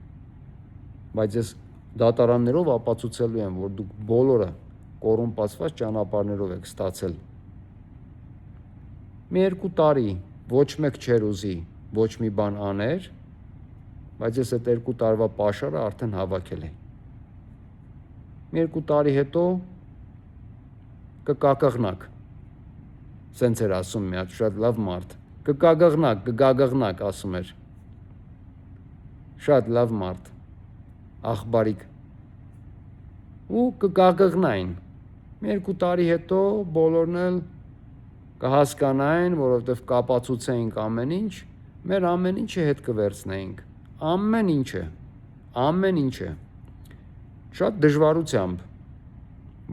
Բայց ես դատարաններով ապացուցելու եմ, որ դուք բոլորը կոռումպացված ճանապարհներով եք ստացել։ Մի 2 տարի ոչ մեկ չէր ուզի ոչ մի բան աներ, բայց ես այդ 2 տարվա պաշարը արդեն հավաքել եմ։ Մի 2 տարի հետո կկակղնակ, սենց էր ասում մի հատ շատ լավ մարդ, կգագղնակ ասում էր, շատ լավ մարդ, աղբարիկ, ու կգագղնային, մի 2 տարի հետո բոլորն էլ կհասկանային, որովհետև կապացուցեինք ամեն ինչ, մեր ամեն ինչը հետ կվերցնեինք, ամեն ինչը, շատ դժվարությամբ,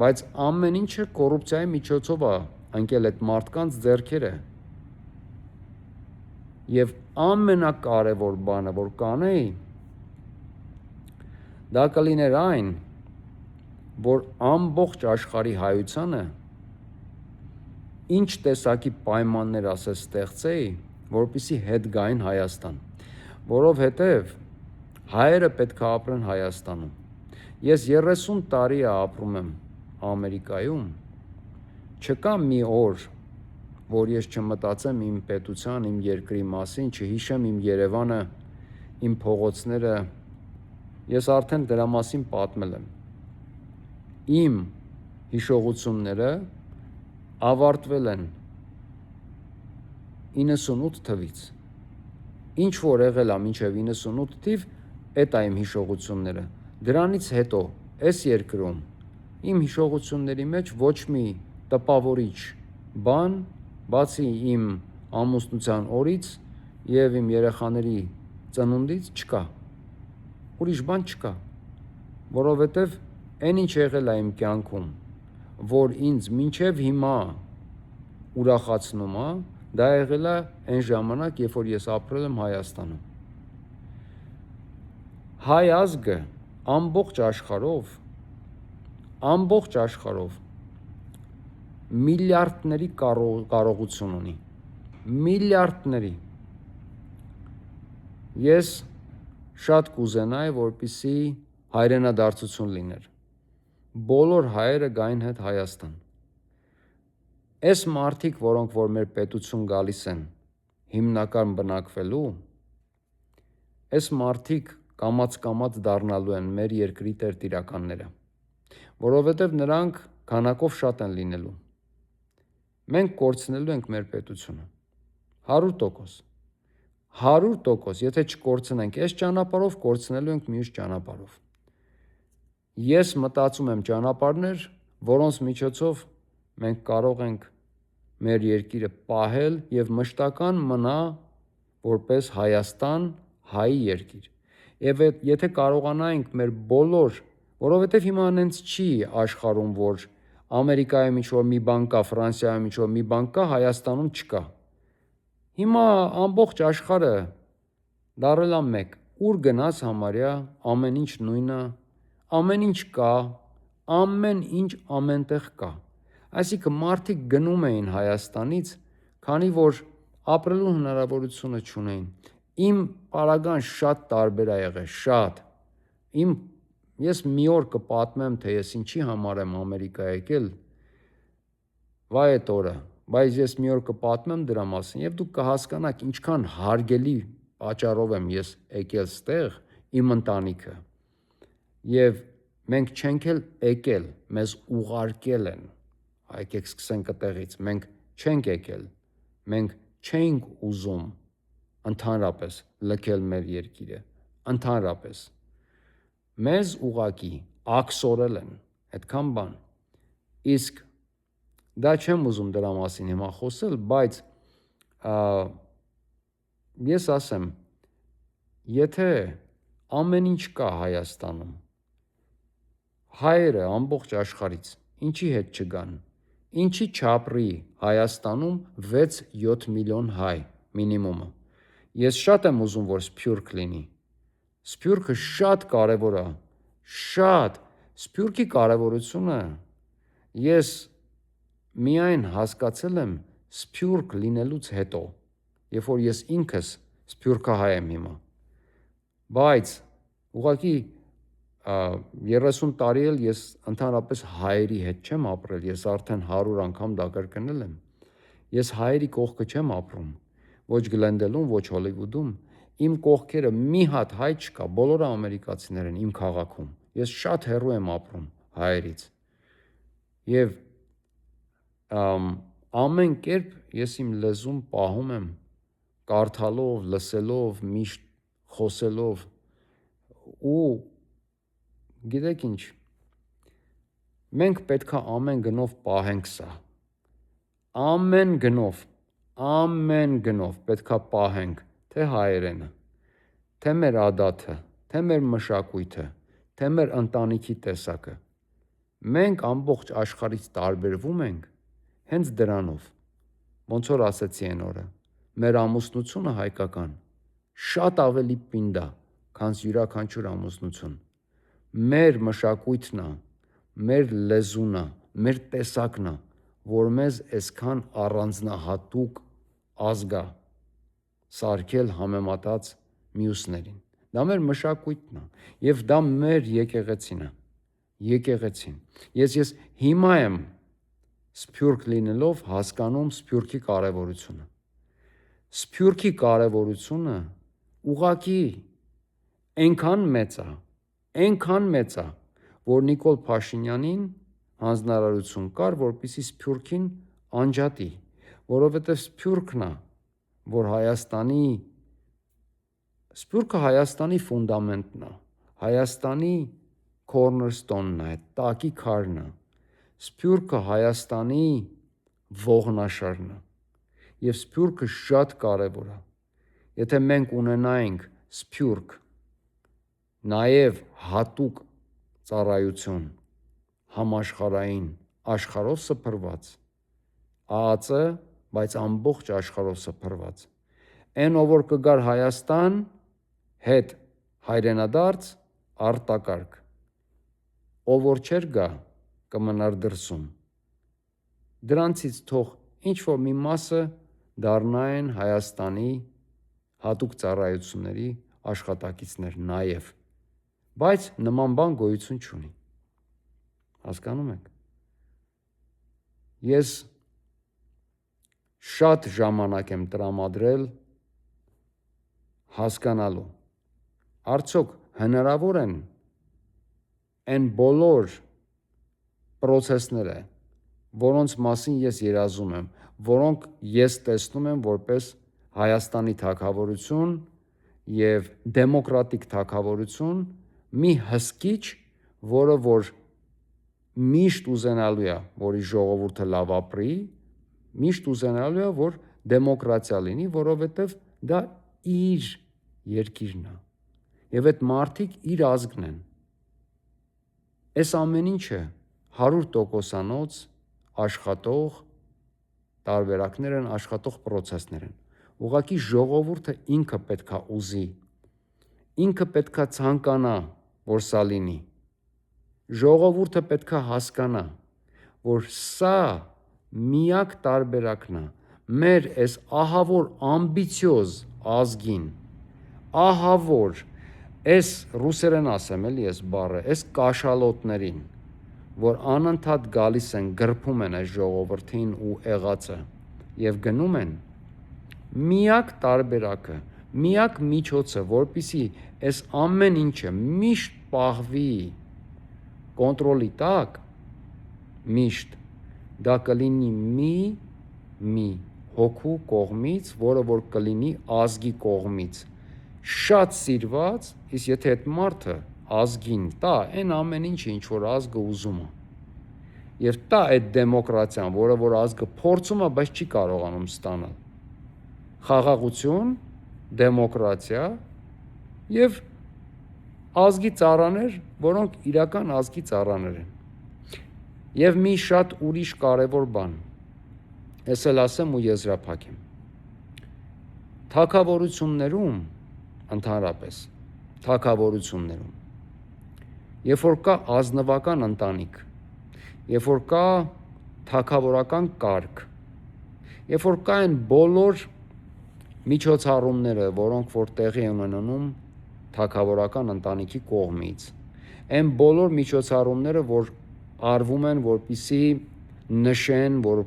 բայց ամեն ինչը կոռուպցիայի միջոցով է ընկել այդ մարդկանց ձեռքերը։ Եվ ամենակարևոր բանը, որ կանեի, դա կլիներ այն, որ ամբողջ աշխարհի հայությանը ինչ տեսակի պայմաններ ասես ստեղծեի, որպեսզի հետ գային Հայաստան, որովհետև հայերը պետք է ապրեն Հայաստանում։ Ես 30 տարի է ապրում եմ Ամերիկայում, չկա մի օր, որ ես չմտածեմ իմ պետության, իմ երկրի մասին, չհիշեմ իմ Երևանը, իմ փողոցները, ես արդեն դրա մասին պատմել եմ։ Իմ հիշողությունները ավարտվել են 98 թվից, ինչ որ եղել է մինչև 98 թիվ, էդ է իմ հիշողությունները, դրանից հետո, այս երկրում, իմ հիշողությունների մեջ ոչ մի տպավորիչ բան, բացի իմ ամուսնության օրից և իմ երեխաների ծնունդից չկա, ուրիշ բան չկա, որովհետև այն ինչ եղել է իմ կյանքում, որ ինձ մինչև հիմա ուրախացնում է, դա եղել է այն ժամանակ, երբ որ ես ապրել եմ Հայաստանում։ Հայ ազգը ամբողջ աշխարհով միլիարդների կարողություն ունի, միլիարդների։ Ես շատ կուզենայի, որպեսզի հայրենադարձություն լիներ, բոլոր հայերը գային հետ Հայաստան։ Այս մարդիկ, որոնք որ մեր պետություն գալիս են հիմնական բնակվելու, այս մարդիկ կամաց դառնալու են մեր երկրի տերտիրականները, որովհետև նրանք քանակով շատ են լինելու։ Մենք կորցնելու ենք մեր պետությունը, 100%, եթե չկորցնենք այս ճանապարհով, կորցնելու ենք մյուս ճանապարհով։ Ես մտածում եմ ճանապարհներ, որոնց միջոցով մենք կարող ենք մեր երկիրը պահել և մշտական մնա որպես Հայաստան, հայի երկիր։ Եվ եթե կարողանայինք մեր բոլոր, որովհետև հիմա նենց չի աշխարհում, որ Ամերիկայում ինչ-որ մի բան կա, Ֆրանսիայում ինչ-որ մի բան կա, Հայաստանում չկա։ Հիմա ամբողջ աշխարհը դարել է մեկ, ուր գնաց համարյա ամեն ինչ նույնը, ամեն ինչ կա, ամեն ինչ ամենտեղ կա։ Այսինքն մարդիկ գնում էին Հայաստանից, քանի որ ապրելու հնարավորությունը չունեին։ Իմ պարագան շատ տարբեր է եղել, շատ։ Ես մի օր կպատմեմ, թե ես ինչի համար եմ Ամերիկա եկել, վայ այդ օրը, բայց ես մի օր կպատմեմ դրա մասին եւ դուք կհասկանաք ինչքան հարգելի պատճառով եմ ես եկել ստեղ, իմ ընտանիքը։ Եվ մենք չենք էլ եկել, մեզ ուղարկել են։ Եկեք սկսենք այդտեղից, մենք չենք եկել, մենք չենք ուզում ընդհանրապես լքել մեր երկիրը, ընդհանրապես։ Մեզ ուղակի աքսորել են, այդքան բան։ Իսկ դա չեմ ուզում դրա մասին հիմա խոսել, բայց ես ասեմ, եթե ամեն ինչ կա Հայաստանում, հայերը ամբողջ աշխարհից ինչի հետ չգան, ինչի չապրի Հայաստանում 6-7 միլիոն հայ մինիմումը։ Ես շատ եմ ուզում, որ Սփյուռք լինի։ Սփյուռքը շատ կարևոր է, շատ։ Սփյուռքի կարևորությունը ես միայն հասկացել եմ Սփյուռք լինելուց հետո, երբ որ ես ինքս սփյուռքահայ եմ հիմա։ Բայց ուղղակի 30 տարի էլ ես ընդհանրապես հայերի հետ չեմ ապրել, ես արդեն 100 անգամ դա կրկնել եմ։ Ես հայերի կողքը չեմ ապրում, ոչ Գլենդելում, ոչ Հոլիվուդում։ Իմ կողքերը մի հատ հայ չկա, բոլորը ամերիկացիներ են իմ քաղաքում։ Ես շատ հեռու եմ ապրում հայերից։ Եվ ամեն կերպ ես իմ լեզուն պահում եմ, կարդալով, լսելով, միշտ խոսելով ու գիտեք ինչ, մենք պետքա ամեն գնով պահենք սա, ամեն գնով պետքա պահենք, թե հայերենը, թե մեր ադաթը, թե մեր մշակույթը, թե մեր ընտանիքի տեսակը։ Մենք ամբողջ աշխարհից տարբերվում ենք հենց դրանով, ոնց որ ասեցի այն օրը, մեր ամուսնությունը հայկական շատ ավելի պինդ է, քան յուրաքանչյուր ամուսնություն։ Մեր մշակույթն է, մեր լեզուն է, մեր տեսակն է, որ մեզ այսքան առանձնահատուկ ազգ է սարքել համեմատած մյուսներին։ Դա մեր մշակույթն է եւ դա մեր եկեղեցին է։ Եկեղեցին։ Ես հիմա եմ Սփյուռք լինելով հասկանում Սփյուռքի կարևորությունը։ Սփյուռքի կարևորությունը ուղղակի այնքան մեծ է, որ Նիկոլ Փաշինյանին հանձնարարություն կար, որպեսզի Սփյուռքին անջատի, որովհետև Սփյուռքն է, որ Սփյուռքը Հայաստանի ֆունդամենտն է, Հայաստանի cornerstone-ն է, տակի քարն է, Սփյուռքը Հայաստանի ողնաշարն է, եւ Սփյուռքը շատ կարևոր է։ Եթե մենք ունենայինք Սփյուռք, նաեւ հատուկ ծառայություն, համաշխարհային, աշխարհով սփռված, ԱԱԾ, բայց ամբողջ աշխարհով սփռված, այն ով որ կգար Հայաստան, հետ հայրենադարձ, արտակարգ, ով որ չէր գա, կմնար դրսում։ Դրանցից թող ինչ-որ մի մասը դառնային Հայաստանի հատուկ ծառայությունների աշխատակիցներ նաև, բայց նման բան գոյություն չունի։ Հասկանում եք։ Ես շատ ժամանակ եմ տրամադրել հասկանալու, արդյոք հնարավոր են այն բոլոր պրոցեսները, որոնց մասին ես երազում եմ, որոնք ես տեսնում եմ որպես Հայաստանի թագավորություն եւ դեմոկրատիկ թագավորություն, մի հսկիչ, որը որ միշտ ուզենալու է, որ իր ժողովուրդը լավ ապրի, միշտ ուզենալու է, որ դեմոկրատիա լինի, որովհետեւ դա իր երկիրն է։ Եվ այդ մարդիկ իր ազգն են։ Այս ամեն ինչը 100%-անոց աշխատող տարբերակներ են, աշխատող պրոցեսներ են։ Ուղղակի ժողովուրդը ինքը պետքա ուզի, ինքը պետքա ցանկանա, որ սա լինի։ Ժողովուրդը պետքա հասկանա, որ սա միակ տարբերակն է մեր այս ահավոր ամբիցիոզ ազգին, ահավոր այս ռուսերեն ասեմ էլի այս բառը, այս կաշալոտներին, որ անընդհատ գալիս են, գրփում են այս ժողովրդին ու եղածը եւ գնում են, միակ տարբերակը, միակ միջոցը, որպիսի այս ամեն ինչը միշտ պահվի կոնտրոլի տակ, միշտ դա կլինի մի հոգու կողմից, որը որ կլինի ազգի կողմից, շատ սիրված, իսկ եթե այդ մարդը ազգին տա, այն ամեն ինչը ինչ որ ազգը ուզում է, եւ տա այդ դեմոկրատիան, որը որ ազգը փորձում է, բայց չի կարողանում ստանալ, խաղաղություն, դեմոկրատիա եւ ազգի ծառաներ, որոնք իրական ազգի ծառաներ են։ Եվ մի շատ ուրիշ կարևոր բան, ես էլ ասեմ ու եզրափակեմ, թագավորություններում, ընդհանրապես, թագավորություններում, երբ որ կա ազնվական ընտանիք, երբ որ կա թագավորական կարգ, երբ որ կա այն բոլոր միջոցառումները, որոնք որ տեղի են ունենում թագավորական ընտանիքի կողմից, այն բոլոր միջոցառումները, որ արվում են, որպիսի նշեն, որ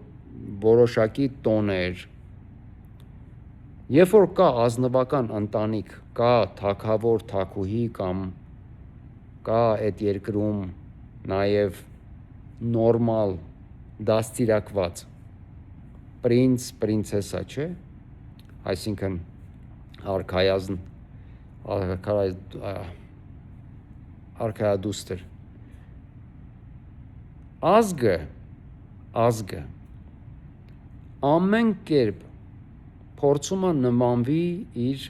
որոշակի տոներ, երբ որ կա ազնվական ընտանիք, կա թագավոր, թագուհի կամ կա այդ երկրում նաև նորմալ դաստիարակված պրինց, պրինցեսա, չէ, այսինքն արքայադուստր, ազգը ամեն կերպ փորձում է նմանվի իր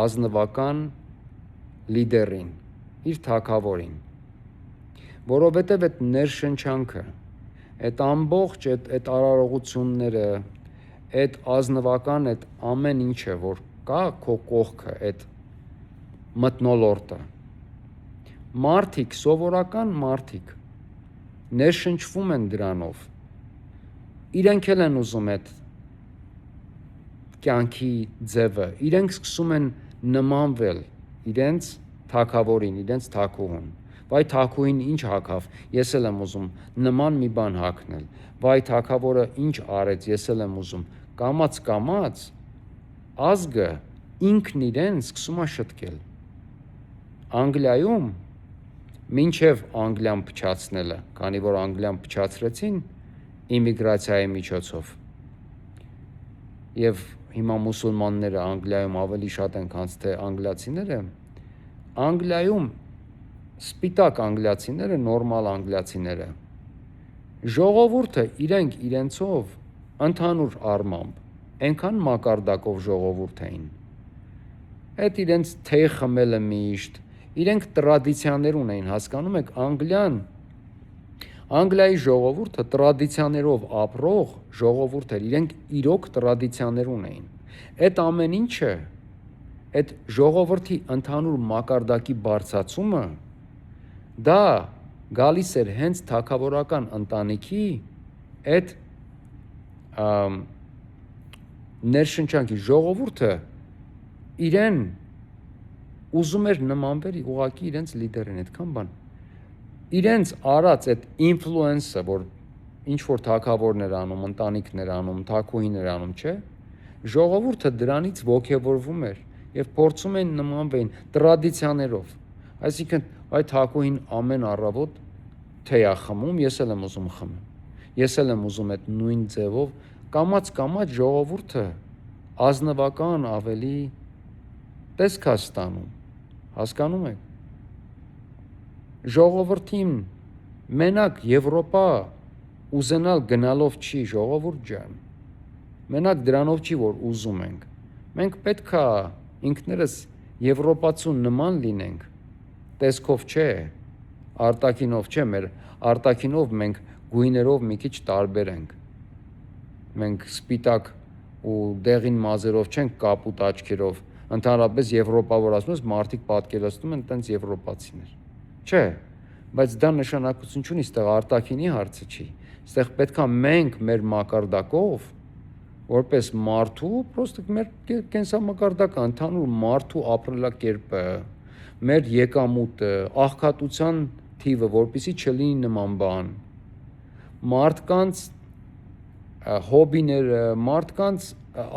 ազնվական լիդերին, իր թագավորին, որովհետև այդ ներշնչանքը, այդ ամբողջ այդ արարողությունները, այդ ազնվական այդ ամեն ինչը, որ կա քո կողքը, այդ մթնոլորտը, մարդիկ, սովորական մարդիկ ներշնչվում են դրանով, իրենք էլ են ուզում այդ կյանքի ձևը, իրենք սկսում են նմանվել իրենց թագավորին, իրենց թագուհուն, վայ թագուհին ինչ հագավ, ես էլ եմ ուզում նման մի բան հագնել, վայ թագավորը ինչ արեց, ես էլ եմ ուզում, կամաց ազգը ինքն իրեն սկսում է շտկել։ Անգլիայում մինչև Անգլիան փչացնելը, քանի որ Անգլիան փչացրեցին իմիգրացիայի միջոցով, եւ հիմա մուսուլմանները Անգլիայում ավելի շատ են, քան թե անգլիացիները, Անգլիայում սպիտակ անգլիացիները, նորմալ անգլիացիները, ժողովուրդը իրենք իրենցով ընդհանուր առմամբ այնքան մակարդակով ժողովուրդ էին, այդ իրենց թեյ խմելը միշտ, իրենք տրադիցիաներ ունեին, հասկանում եք, Անգլիայի ժողովուրդը տրադիցիաներով ապրող ժողովուրդ էր, իրենք իրոք տրադիցիաներ ունեին, այդ ամեն ինչը, այդ ժողովրդի ընդհանուր մակարդակի բարձրացումը, դա գալիս էր հենց թագավորական ընտանիքի այդ ներշնչանքի, ժողովուրդը իրեն ուզում էր նմանվել ուղղակի իրենց լիդերին, այդքան բան, իրենց արած այդ ինֆլուենսը, որ ինչ որ թագավորներ անում, ընտանիքներ անում, թագուհիներ անում, չէ, ժողովուրդը դրանից ոգևորվում էր եւ փորձում էին նմանվեին տրադիցիաներով, այսինքն այ թագուհին ամեն առավոտ թեյ է խմում, ես էլ եմ ուզում խմեմ, ես էլ եմ ուզում այդ նույն ձևով, կամաց ժողովուրդը ազնվական ավելի տեսք է ստանում, հասկանում եք, ժողովրդին մենակ Եվրոպա ուզենալ գնալով չի, ժողովուրդ ջան, մենակ դրանով չի, որ ուզում ենք, մենք պետքա ինքներս Եվրոպացու նման լինենք, տեսքով չէ, արտաքինով չէ, մեր արտաքինով մենք գույներով մի քիչ տարբեր ենք։ Մենք սպիտակ ու դեղին մազերով չենք, կապուտ աչքերով։ Ընդհանրապես Եվրոպա որ ասում ես, մարդիկ պատկերացնում են տենց եվրոպացիներ։ Չէ, բայց դա նշանակություն չունի, այստեղ արտաքինի հարցը չի։ Այստեղ պետքա մենք մեր մակարդակով որպես մարդու, պրոստը մեր կենսամակարդակը, ընդհանուր մարդու ապրելակերպը, մեր եկամուտը, աղքատության թիվը, որպեսզի չլինի նման բան, մարդկանց հոբիները, մարդկանց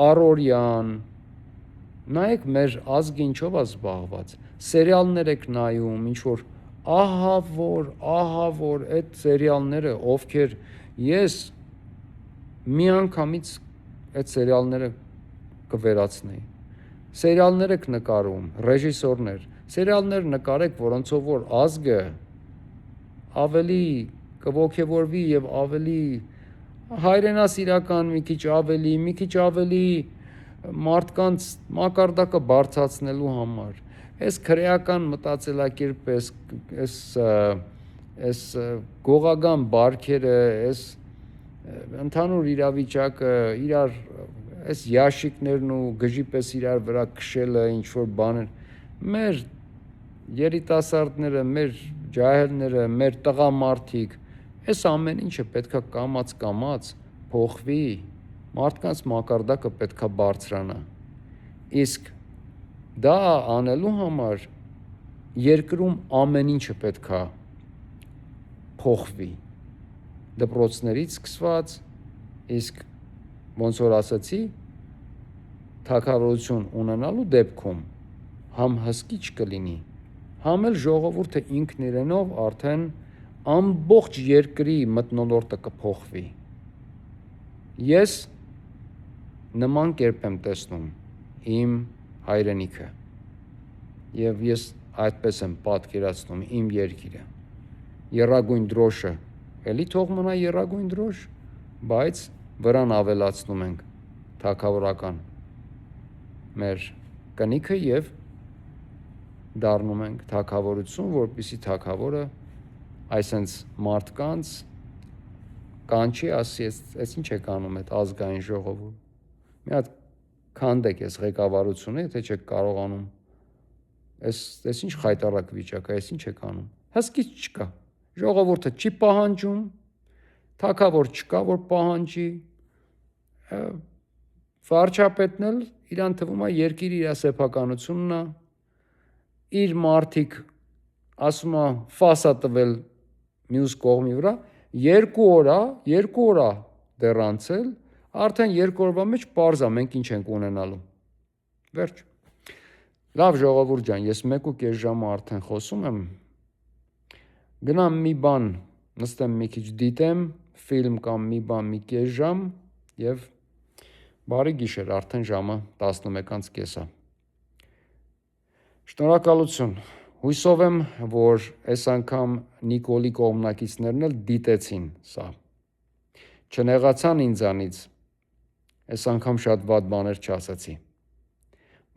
առօրյան, նայեք մեր ազգը ինչով է զբաղված, սերիալներ եք նայում, ինչ որ ահա որ այդ սերիալները, ովքեր ես մի անգամից այդ սերիալները կվերացնեի։ Սերիալներ եք նկարում, ռեժիսորներ, սերիալներ նկարեք, որոնցով որ ազգը ավելի կողքեվորվի եւ ավելի հայրենասիրական մի քիչ ավելի մարդկանց մակարդակը բարձրացնելու համար։ Այս քրեական մտածելակերպը, այս գողական բարքերը, այս ընդհանուր իրավիճակը, իրար այս ящикներն ու գժի պես իրար վրա քշելը, ինչ որ բաներ, մեր երիտասարդները, մեր ջահելները, մեր տղամարդիկ, այս ամեն ինչը պետքա կամաց փոխվի, մարդկանց մակարդակը պետքա բարձրանա։ Իսկ դա անելու համար երկրում ամեն ինչը պետքա փոխվի։ Դպրոցներից սկսված, իսկ ոնց որ ասացի, թագավորություն ունենալու դեպքում համ հսկիչ կլինի, համ էլ ժողովուրդը ինքն իրենով արդեն ամբողջ երկրի մթնոլորտը կփոխվի։ Ես նման կերպ եմ տեսնում իմ հայրենիքը եւ ես այդպես եմ պատկերացնում իմ երկիրը։ Եռագույն դրոշը էլի թող մնա եռագույն դրոշ, բայց վրան ավելացնում ենք թագավորական մեր կնիքը եւ դառնում ենք թագավորություն, որպեսզի թագավորը այսենց մարդկանց կանչի, ասի, այս ինչ եք անում այդ ազգային ժողովուրդ։ Մի հատ քանդեք այս ղեկավարությունը, եթե չեք կարողանում, այս ինչ խայտարակ վիճակ է, այս ինչ եք անում։ Հսկիչ չկա։ Ժողովուրդը չի պահանջում, թագավոր չկա, որ պահանջի, վարչապետն էլ իրան թվում է երկիրը իր սեփականությունն է, իր մարդիկ ասում է ֆասա տվել մյուս կողմի վրա, 2 օր է դեռ անցել, արդեն 2 օրվա մեջ պարզ է մենք ինչ ենք ունենալու։ Վերջ։ Լավ ժողովուրդ ջան, ես 1.5 ժամ արդեն խոսում եմ, գնամ մի բան, նստեմ մի քիչ դիտեմ, ֆիլմ կամ մի բան մի կես ժամ եւ բարի գիշեր, արդեն ժամը 11:30 է։ Շնորհակալություն։ Հույսով եմ, որ այս անգամ Նիկոլի կողմնակիցներն էլ դիտեցին սա։ Չնեղացան ինձանից, այս անգամ շատ վատ բաներ չասացի։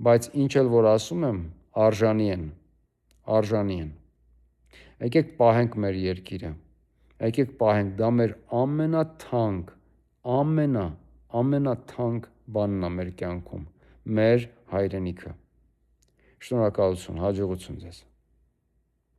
Բայց ինչ էլ որ ասում եմ, արժանի են։ Եկեք պահենք մեր երկիրը, եկեք պահենք, դա մեր ամենաթանկ բանն է մեր կյանքում, մեր հայրենիքը։ Շնորհակալություն, հաջողություն ձեզ։